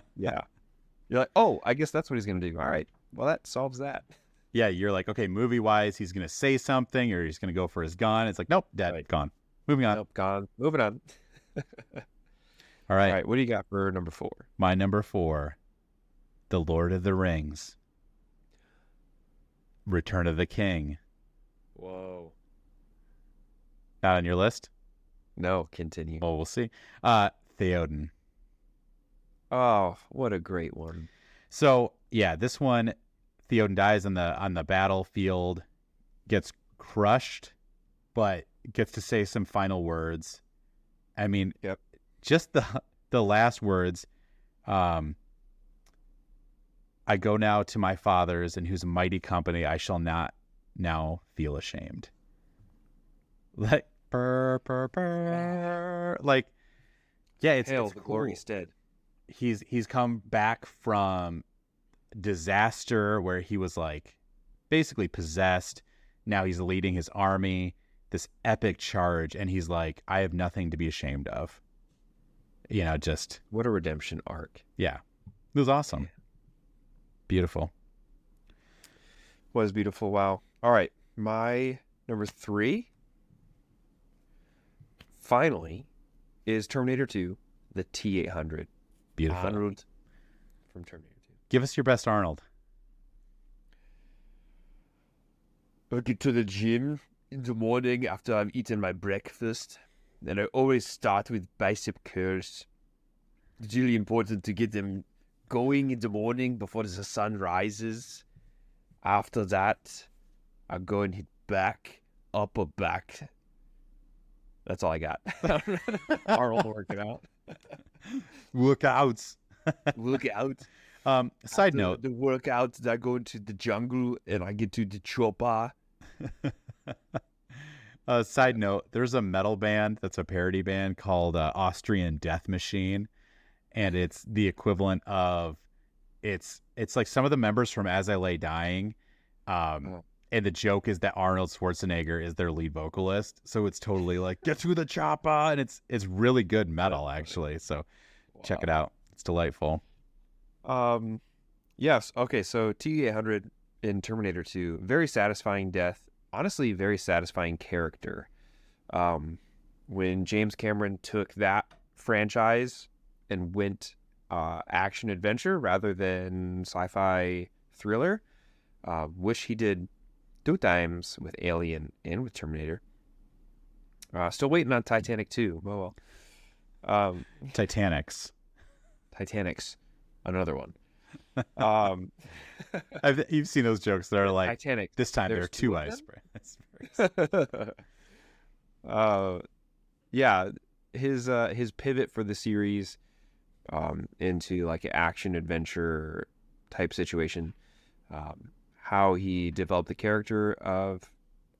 You're like, oh, I guess that's what he's going to do. All right, well, that solves that. Yeah, you're like, okay, movie-wise, he's going to say something, or he's going to go for his gun. It's like, nope, dead, gone. Moving on. Nope, gone. Moving on. All right. All right, what do you got for number 4? My number 4, The Lord of the Rings, Return of the King. Whoa. Not on your list? No, continue. Well, we'll see. Theoden. Oh, what a great one. So, yeah, this one, Theoden dies on the battlefield, gets crushed, but gets to say some final words. I mean, just the last words, I go now to my fathers, in whose mighty company I shall not now feel ashamed. Like, burr, burr, burr. Like, yeah, it's Hail it's the cool. glory stead. He's come back from disaster where he was like basically possessed. Now he's leading his army, this epic charge, and he's like, I have nothing to be ashamed of. You know, just what a redemption arc. Yeah, it was awesome. Yeah. Beautiful. Was beautiful. Wow. All right, my number 3 finally is Terminator 2, the T-800. Beautiful. Arnold from Terminator 2. Give us your best Arnold. I get to the gym in the morning after I've eaten my breakfast, and I always start with bicep curls. It's really important to get them going in the morning before the sun rises. After that, I go and hit back, upper back. That's all I got. Arnold working out. Workouts. Look out. Side note. The workouts, I go into the jungle and I get to the chopper. Side note, there's a metal band that's a parody band called Austrian Death Machine, and it's the equivalent of it's like some of the members from As I Lay Dying, and the joke is that Arnold Schwarzenegger is their lead vocalist, so it's totally like get to the chopper, and it's really good metal actually. So check it out, it's delightful. Yes. Okay. So T-800 in Terminator 2, very satisfying death. Honestly, very satisfying character. When James Cameron took that franchise and went action adventure rather than sci-fi thriller, which he did 2 times with Alien and with Terminator. Still waiting on Titanic 2. Oh well. Titanic's, another one. You've seen those jokes that are like Titanic. This time there are 2 icebergs. Yeah, his pivot for the series into like an action adventure type situation, how he developed the character of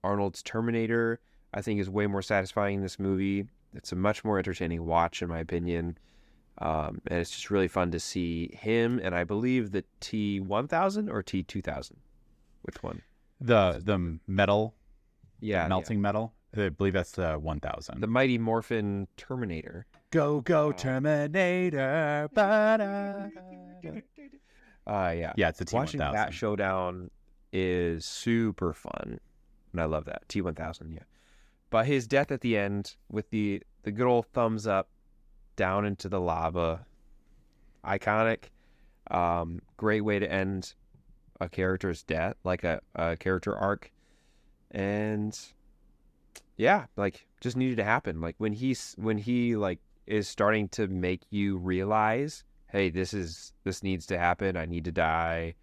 Arnold's Terminator, I think is way more satisfying in this movie. It's a much more entertaining watch, in my opinion. And it's just really fun to see him, and I believe the T-1000 or T-2000. Which one? The metal, melting metal. I believe that's the 1000. The Mighty Morphin Terminator. Go, go, Terminator. Ba-da. Yeah. Yeah, it's a Watching T-1000. that showdown is super fun, and I love that T-1000. Yeah, but his death at the end with the good old thumbs up down into the lava, iconic. Great way to end a character's death, like a character arc, and yeah, like just needed to happen. Like when he like is starting to make you realize, hey, this needs to happen. I need to die.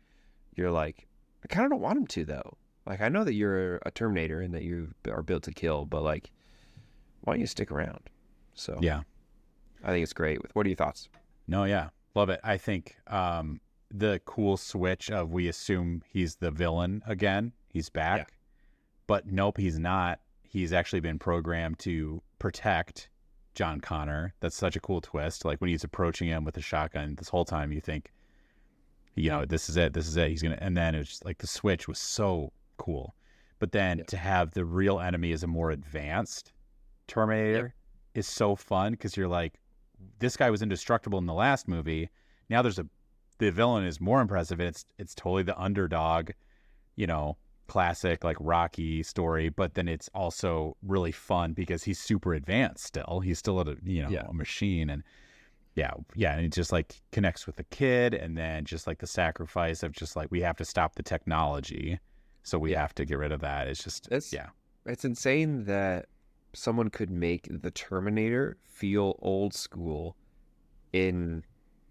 You're like, I kind of don't want him to though. Like I know that you're a Terminator and that you are built to kill, but like, why don't you stick around? So Yeah. I think it's great. What are your thoughts? No, yeah. Love it. I think the cool switch of we assume he's the villain again. He's back. Yeah. But nope, he's not. He's actually been programmed to protect John Connor. That's such a cool twist. Like when he's approaching him with a shotgun, this whole time you think, this is it. This is it. He's going to, and then it's just like the switch was so cool. But then to have the real enemy as a more advanced Terminator is so fun because you're like, this guy was indestructible in the last movie. Now the villain is more impressive. It's totally the underdog, classic like Rocky story, but then it's also really fun because he's super advanced still. He's still a machine, and and it just like connects with the kid, and then just like the sacrifice of just like we have to stop the technology, so we have to get rid of that. It's just it's insane that someone could make the Terminator feel old school in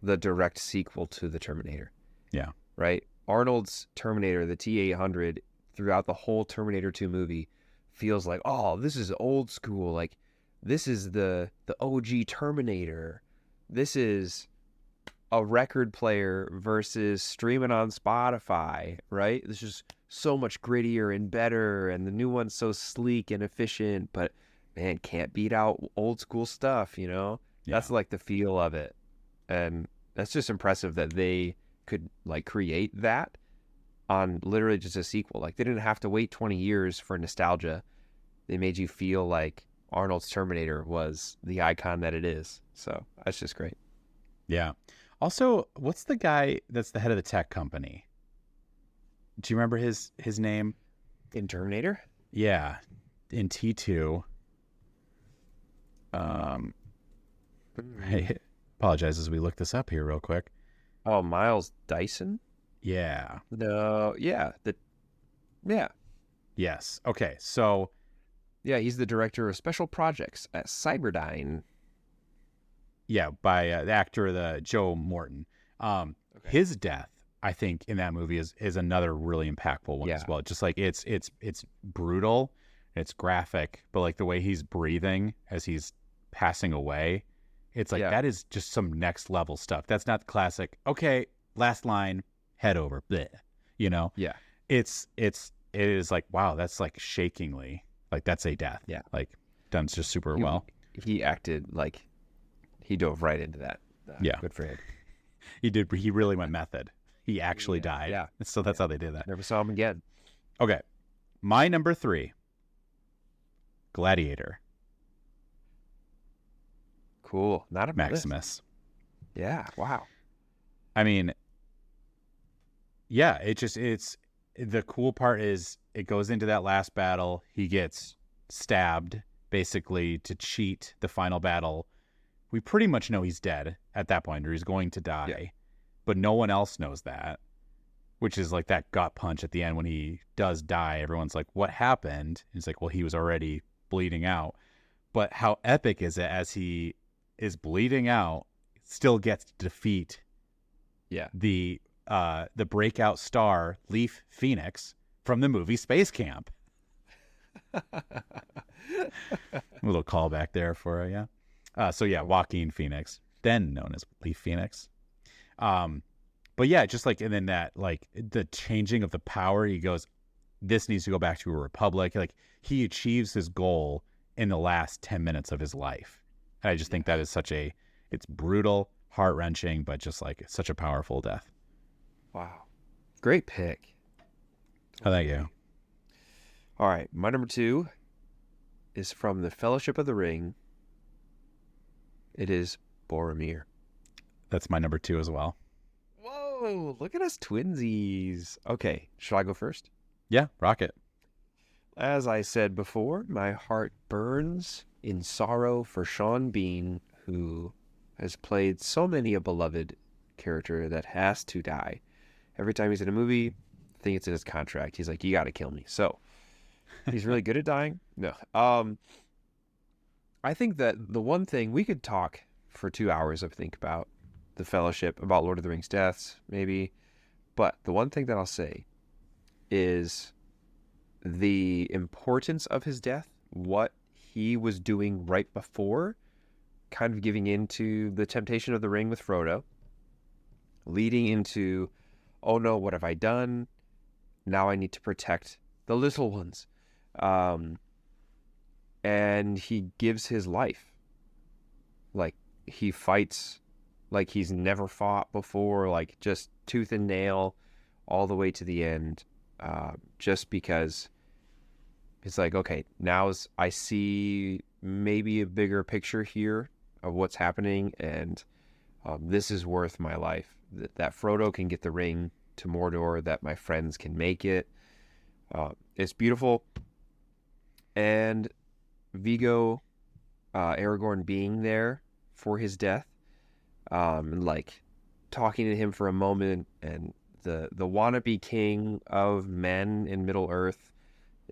the direct sequel to the Terminator. Yeah. Right? Arnold's Terminator, the T-800, throughout the whole Terminator 2 movie feels like, oh, this is old school. Like, this is the OG Terminator. This is a record player versus streaming on Spotify, right? This is so much grittier and better, and the new one's so sleek and efficient, but man, can't beat out old school stuff, Yeah. That's like the feel of it. And that's just impressive that they could like create that on literally just a sequel. Like they didn't have to wait 20 years for nostalgia. They made you feel like Arnold's Terminator was the icon that it is. So that's just great. Yeah. Also, what's the guy that's the head of the tech company? Do you remember his name? In Terminator? Yeah. In T2. I apologize as we look this up here real quick. Oh, Miles Dyson? Yeah. No, yeah. Yes. Okay. So. Yeah, he's the director of special projects at Cyberdyne. Yeah, by the actor, the Joe Morton. His death, I think, in that movie is another really impactful one as well. Just like it's brutal, it's graphic, but like the way he's breathing as he's passing away, it's like that is just some next level stuff. That's not the classic. Okay, last line, head over, bleh, Yeah, it is like, wow, that's like shakingly like that's a death. Yeah, like done just super well. He acted like he dove right into that. Good for him. He did. He really went method. He actually died. Yeah. So that's how they did that. Never saw him again. Okay. My number 3, Gladiator. Cool. Not a Maximus. List. Yeah. Wow. I mean, yeah, it's the cool part is it goes into that last battle. He gets stabbed basically to cheat the final battle. We pretty much know he's dead at that point, or he's going to die, but no one else knows that, which is like that gut punch at the end when he does die. Everyone's like, what happened? He's like, well, he was already bleeding out. But how epic is it as he is bleeding out, still gets to defeat the breakout star, Leaf Phoenix, from the movie Space Camp. A little callback there for Joaquin Phoenix, then known as Leaf Phoenix. But yeah, just like, and then that, like the changing of the power, he goes, this needs to go back to a republic. Like he achieves his goal in the last 10 minutes of his life. And I just think that is it's brutal, heart wrenching, but just like such a powerful death. Wow. Great pick. Oh, thank you. All right. My number 2 is from the Fellowship of the Ring. It is Boromir. That's my number 2 as well. Whoa, look at us twinsies. Okay, should I go first? Yeah, Rocket. As I said before, my heart burns in sorrow for Sean Bean, who has played so many a beloved character that has to die. Every time he's in a movie, I think it's in his contract. He's like, you got to kill me. So he's really good at dying. No. I think that the one thing we could talk for 2 hours, I think, about the Fellowship, about Lord of the Rings deaths, maybe. But the one thing that I'll say is the importance of his death, what he was doing right before, kind of giving into the temptation of the ring with Frodo, leading into, oh no, what have I done? Now I need to protect the little ones. And he gives his life. Like, he fights like he's never fought before, like just tooth and nail all the way to the end. Just because it's like, okay, I see maybe a bigger picture here of what's happening, and this is worth my life. That Frodo can get the ring to Mordor, that my friends can make it. It's beautiful. And Viggo, Aragorn being there for his death, and like talking to him for a moment, and the wannabe king of men in Middle Earth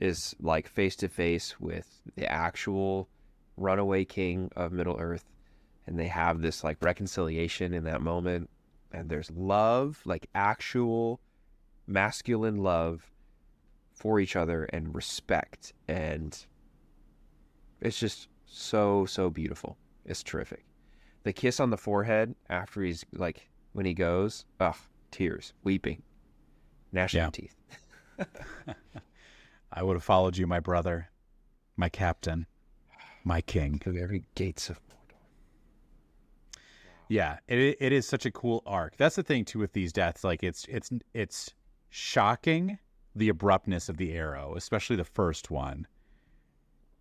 is like face to face with the actual runaway king of Middle Earth, and they have this like reconciliation in that moment, and there's love, like actual masculine love for each other and respect, and it's just so beautiful. It's terrific. The kiss on the forehead after he's like, when he goes, tears, weeping, gnashing of teeth. I would have followed you, my brother, my captain, my king. To the very gates of Mordor. Yeah, it is such a cool arc. That's the thing too with these deaths. Like it's shocking, the abruptness of the arrow, especially the first one.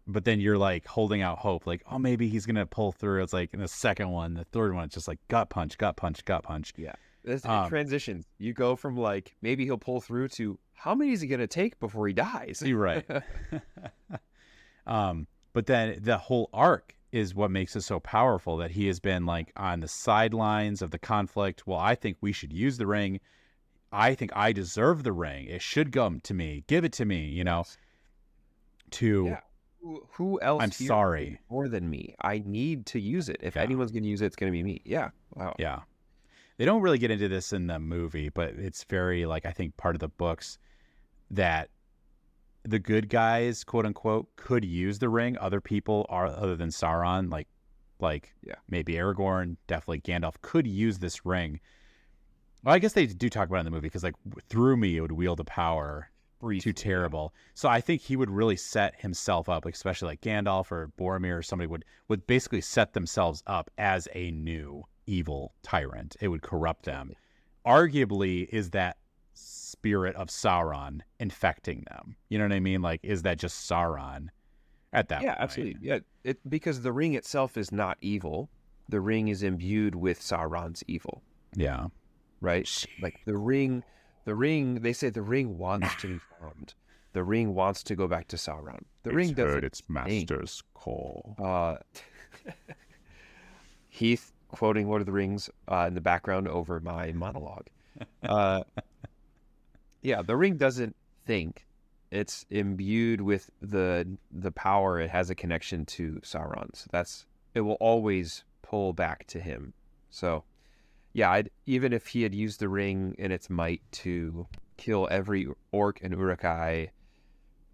But then you're like holding out hope, like, oh, maybe he's gonna pull through. It's like in the second one, the third one, it's just like gut punch, gut punch, gut punch. Yeah, it transitions. You go from like maybe he'll pull through to how many is he gonna take before he dies? You're right. But then the whole arc is what makes it so powerful, that he has been like on the sidelines of the conflict. Well, I think we should use the ring. I think I deserve the ring. It should come to me. Give it to me. You know. Yeah. Who else? I'm sorry. More than me. I need to use it. If anyone's going to use it, it's going to be me. Yeah. Wow. Yeah. They don't really get into this in the movie, but it's very like, I think part of the books, that the good guys, quote unquote, could use the ring. Other people are, other than Sauron, like maybe Aragorn, definitely Gandalf, could use this ring. Well, I guess they do talk about it in the movie, because like through me it would wield a power too terrible. So I think he would really set himself up, especially like Gandalf or Boromir or somebody would basically set themselves up as a new evil tyrant. It would corrupt them. Arguably, is that spirit of Sauron infecting them? You know what I mean? Like, is that just Sauron at that point? Yeah, absolutely. Yeah, because the ring itself is not evil. The ring is imbued with Sauron's evil. Yeah. Right? Like the ring, they say the ring wants to be found. The ring wants to go back to Sauron. The ring doesn't heard its master's call. Heath quoting Lord of the Rings in the background over my monologue. Yeah, the ring doesn't think. It's imbued with the power. It has a connection to Sauron. So it will always pull back to him. So yeah, even if he had used the ring in its might to kill every orc and Uruk-hai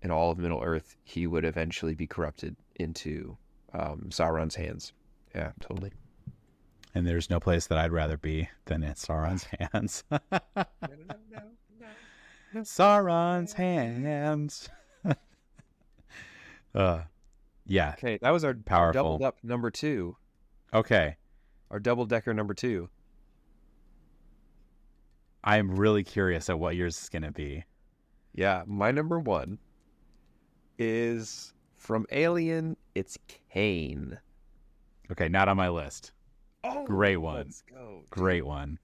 in all of Middle-earth, he would eventually be corrupted into Sauron's hands. Yeah, totally. And there's no place that I'd rather be than in Sauron's hands. No. Sauron's hands. Yeah. Okay, that was our Powerful. doubled up number 2. Okay. Our double decker number 2. I'm really curious at what yours is going to be. Yeah, my number 1 is from Alien. It's Kane. Okay, not on my list. Oh, Great one. let's go. Great one.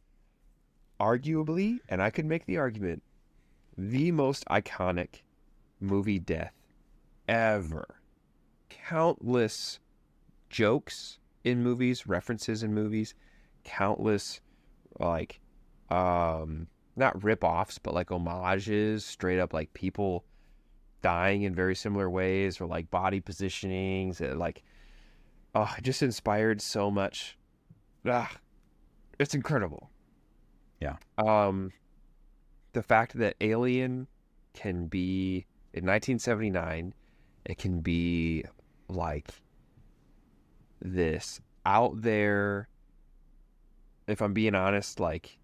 Arguably, and I could make the argument, the most iconic movie death ever. Countless jokes in movies, references in movies, countless like not rip-offs, but like homages, straight up like people dying in very similar ways or like body positionings, like it just inspired so much. Ah, it's incredible. Yeah. The fact that Alien can be in 1979, it can be like this out there, if I'm being honest, like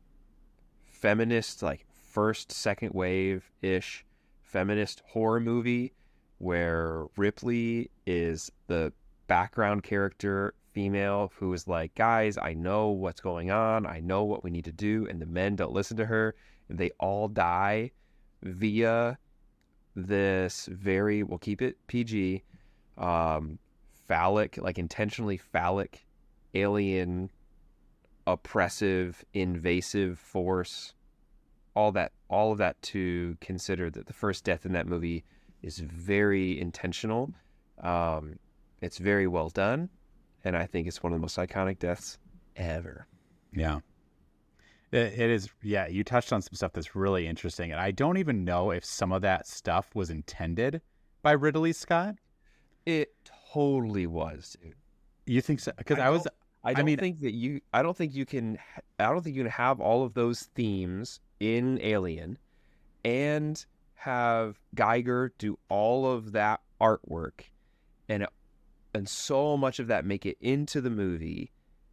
feminist, like first, second wave ish feminist horror movie where Ripley is the background character female who is like, guys, I know what's going on. I know what we need to do. And the men don't listen to her. And they all die via this very, we'll keep it PG, phallic, like intentionally phallic, alien, oppressive, invasive force. All of that to consider that the first death in that movie is very intentional. It's very well done. And I think it's one of the most iconic deaths ever. Yeah. It is. Yeah. You touched on some stuff that's really interesting. And I don't even know if some of that stuff was intended by Ridley Scott. It totally was, dude. You think so? Because I don't think you can have all of those themes in Alien and have Geiger do all of that artwork and so much of that make it into the movie,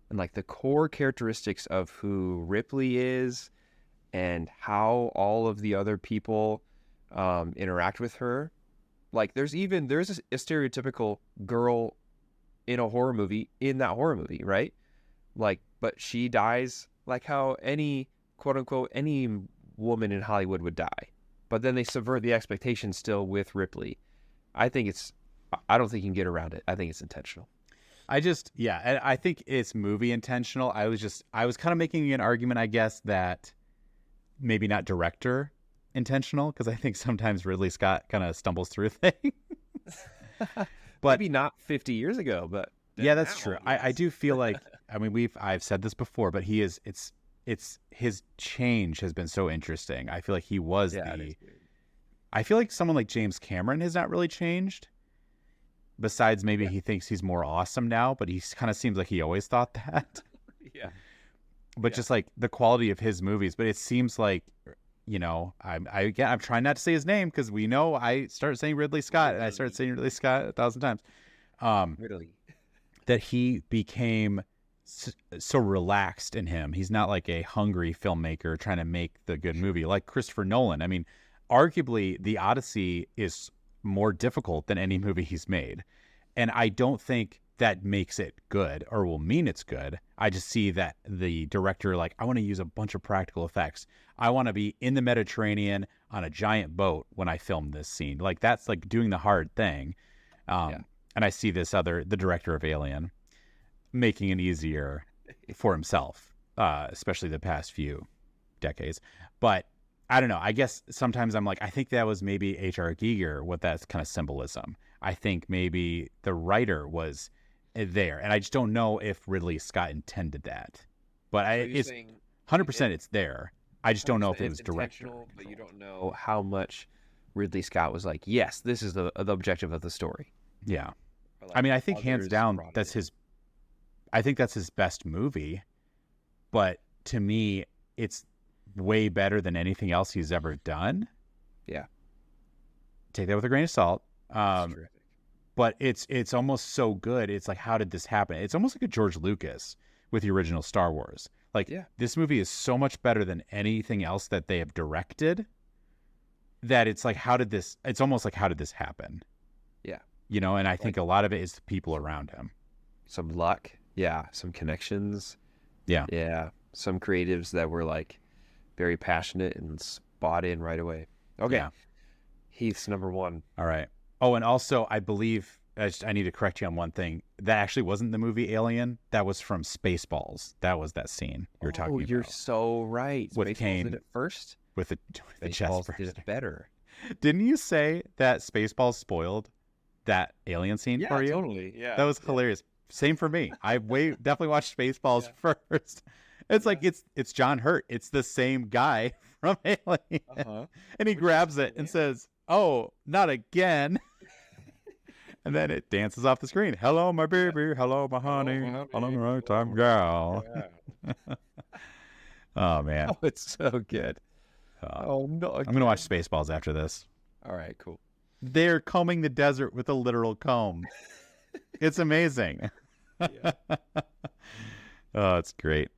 and like the core characteristics of who Ripley is and how all of the other people interact with her. Like there's a stereotypical girl in a horror movie in that horror movie, right? Like, but she dies like how any quote unquote any woman in Hollywood would die. But then they subvert the expectations still with Ripley. I don't think you can get around it. I think it's intentional. I think it's movie intentional. I was kind of making an argument, I guess, that maybe not director intentional, because I think sometimes Ridley Scott kind of stumbles through things. But maybe not 50 years ago, but yeah, that's true. Yes. I do feel like, I mean, I've said this before, but it's his change has been so interesting. I feel like he was I feel like someone like James Cameron has not really changed. Besides, maybe he thinks he's more awesome now, but he kind of seems like he always thought that. Yeah. But just like the quality of his movies, but it seems like, you know, I'm trying not to say his name because we know I start saying Ridley Scott and I started saying Ridley Scott 1,000 times. Really? That he became so relaxed in him. He's not like a hungry filmmaker trying to make the good movie like Christopher Nolan. I mean, arguably The Odyssey is more difficult than any movie he's made. And I don't think that makes it good or will mean it's good. I just see that the director, like, I want to use a bunch of practical effects. I want to be in the Mediterranean on a giant boat when I film this scene. Like, that's like doing the hard thing. And I see the director of Alien, making it easier for himself, especially the past few decades. But I don't know. I guess sometimes I'm like, I think that was maybe H.R. Giger with that kind of symbolism. I think maybe the writer was there, and I just don't know if Ridley Scott intended that. But it's 100% it's there. I just don't know if it was directed. But you don't know how much Ridley Scott was like, yes, this is the objective of the story. Yeah. Like, I mean, I think hands down that's his best movie. But to me, it's way better than anything else he's ever done. Yeah. Take that with a grain of salt. But it's almost so good. It's like, how did this happen? It's almost like a George Lucas with the original Star Wars. Like, this movie is so much better than anything else that they have directed that it's like, it's almost like, how did this happen? Yeah. You know, and I think a lot of it is the people around him. Some luck. Yeah. Some connections. Yeah. Yeah. Some creatives that were like very passionate and bought in right away. Okay. Yeah. Heath's number one. All right. Oh, and also I believe I need to correct you on one thing. That actually wasn't the movie Alien. That was from Spaceballs. That was that scene you were talking about. You're so right. With Spaceballs Kane. did it first. With the chest Spaceballs did it better. Didn't you say that Spaceballs spoiled that Alien scene for you? Totally. Yeah, That was hilarious. Same for me. I definitely watched Spaceballs first. It's like it's John Hurt. It's the same guy from Alien, and he grabs it and says, "Oh, not again." And then it dances off the screen. Hello, my baby. Hello, my honey. Hello, my right time gal. Oh, man. Oh, it's so good. No. I'm going to watch Spaceballs after this. All right, cool. They're combing the desert with a literal comb. It's amazing. Oh, it's great.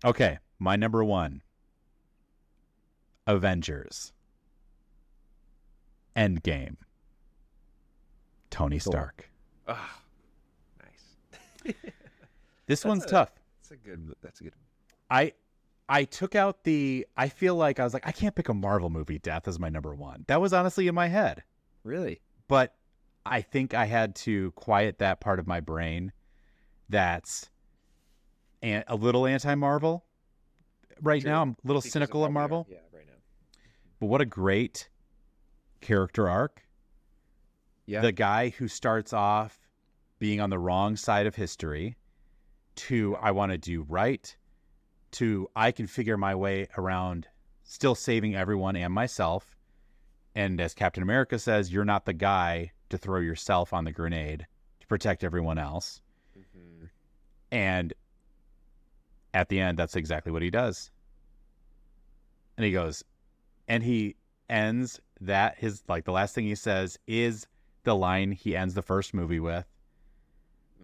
Okay, my number one. Avengers. Endgame. Tony Stark. Oh, nice. This one's tough. That's a good. I took out I feel like I was like, I can't pick a Marvel movie death as my number one. That was honestly in my head. Really? But I think I had to quiet that part of my brain that's a little anti-Marvel right now. I'm a little cynical of Marvel. Yeah, right now. But what a great character arc. Yeah. The guy who starts off being on the wrong side of history to I want to do right to I can figure my way around still saving everyone and myself. And as Captain America says, you're not the guy to throw yourself on the grenade to protect everyone else. Mm-hmm. And at the end, that's exactly what he does. And he goes, and he ends that the last thing he says is the line he ends the first movie with.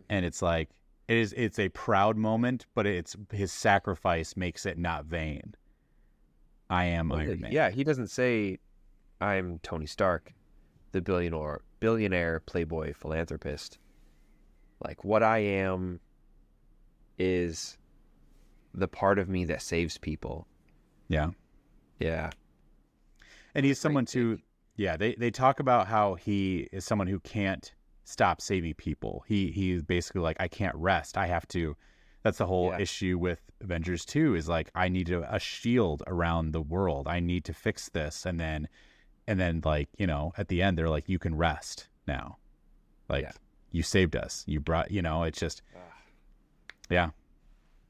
And it's like, it's a proud moment, but it's his sacrifice makes it not vain. I am Iron Man. Yeah, he doesn't say, I'm Tony Stark, the billionaire playboy philanthropist. Like, what I am is the part of me that saves people. Yeah. Yeah. And he's someone they talk about how he is someone who can't stop saving people. He's basically like, I can't rest. I have to. That's the whole issue with Avengers 2 is like, I need a shield around the world. I need to fix this. And then like, at the end, they're like, you can rest now. Like, you saved us. You brought, it's just, yeah,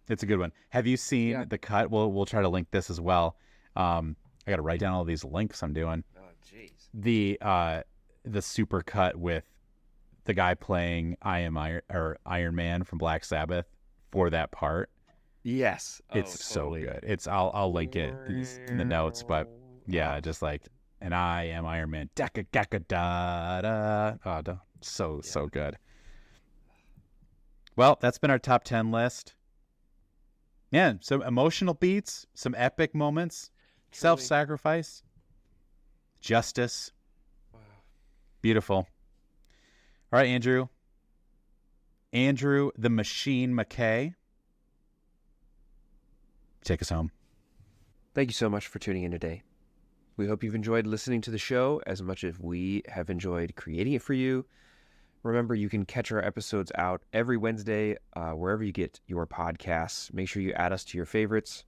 it's a good one. Have you seen the cut? We'll try to link this as well. I got to write down all these links I'm doing. Oh, jeez. The super cut with the guy playing Iron Man from Black Sabbath for that part. Yes. It's totally so good. I'll link it in the notes, but yeah, just like, and I am Iron Man. Daka daka da da. Oh, so good. Well, that's been our top 10 list. Man, some emotional beats, some epic moments, self-sacrifice, justice. Wow. Beautiful. All right, Andrew. Andrew the Machine McKay. Take us home. Thank you so much for tuning in today. We hope you've enjoyed listening to the show as much as we have enjoyed creating it for you. Remember, you can catch our episodes out every Wednesday, wherever you get your podcasts. Make sure you add us to your favorites.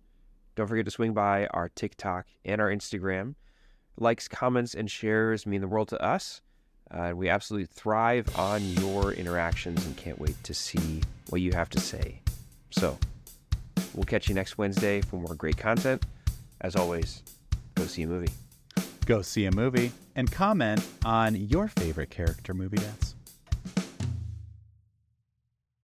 Don't forget to swing by our TikTok and our Instagram. Likes, comments, and shares mean the world to us. We absolutely thrive on your interactions and can't wait to see what you have to say. So, we'll catch you next Wednesday for more great content. As always, go see a movie. Go see a movie and comment on your favorite character movie deaths.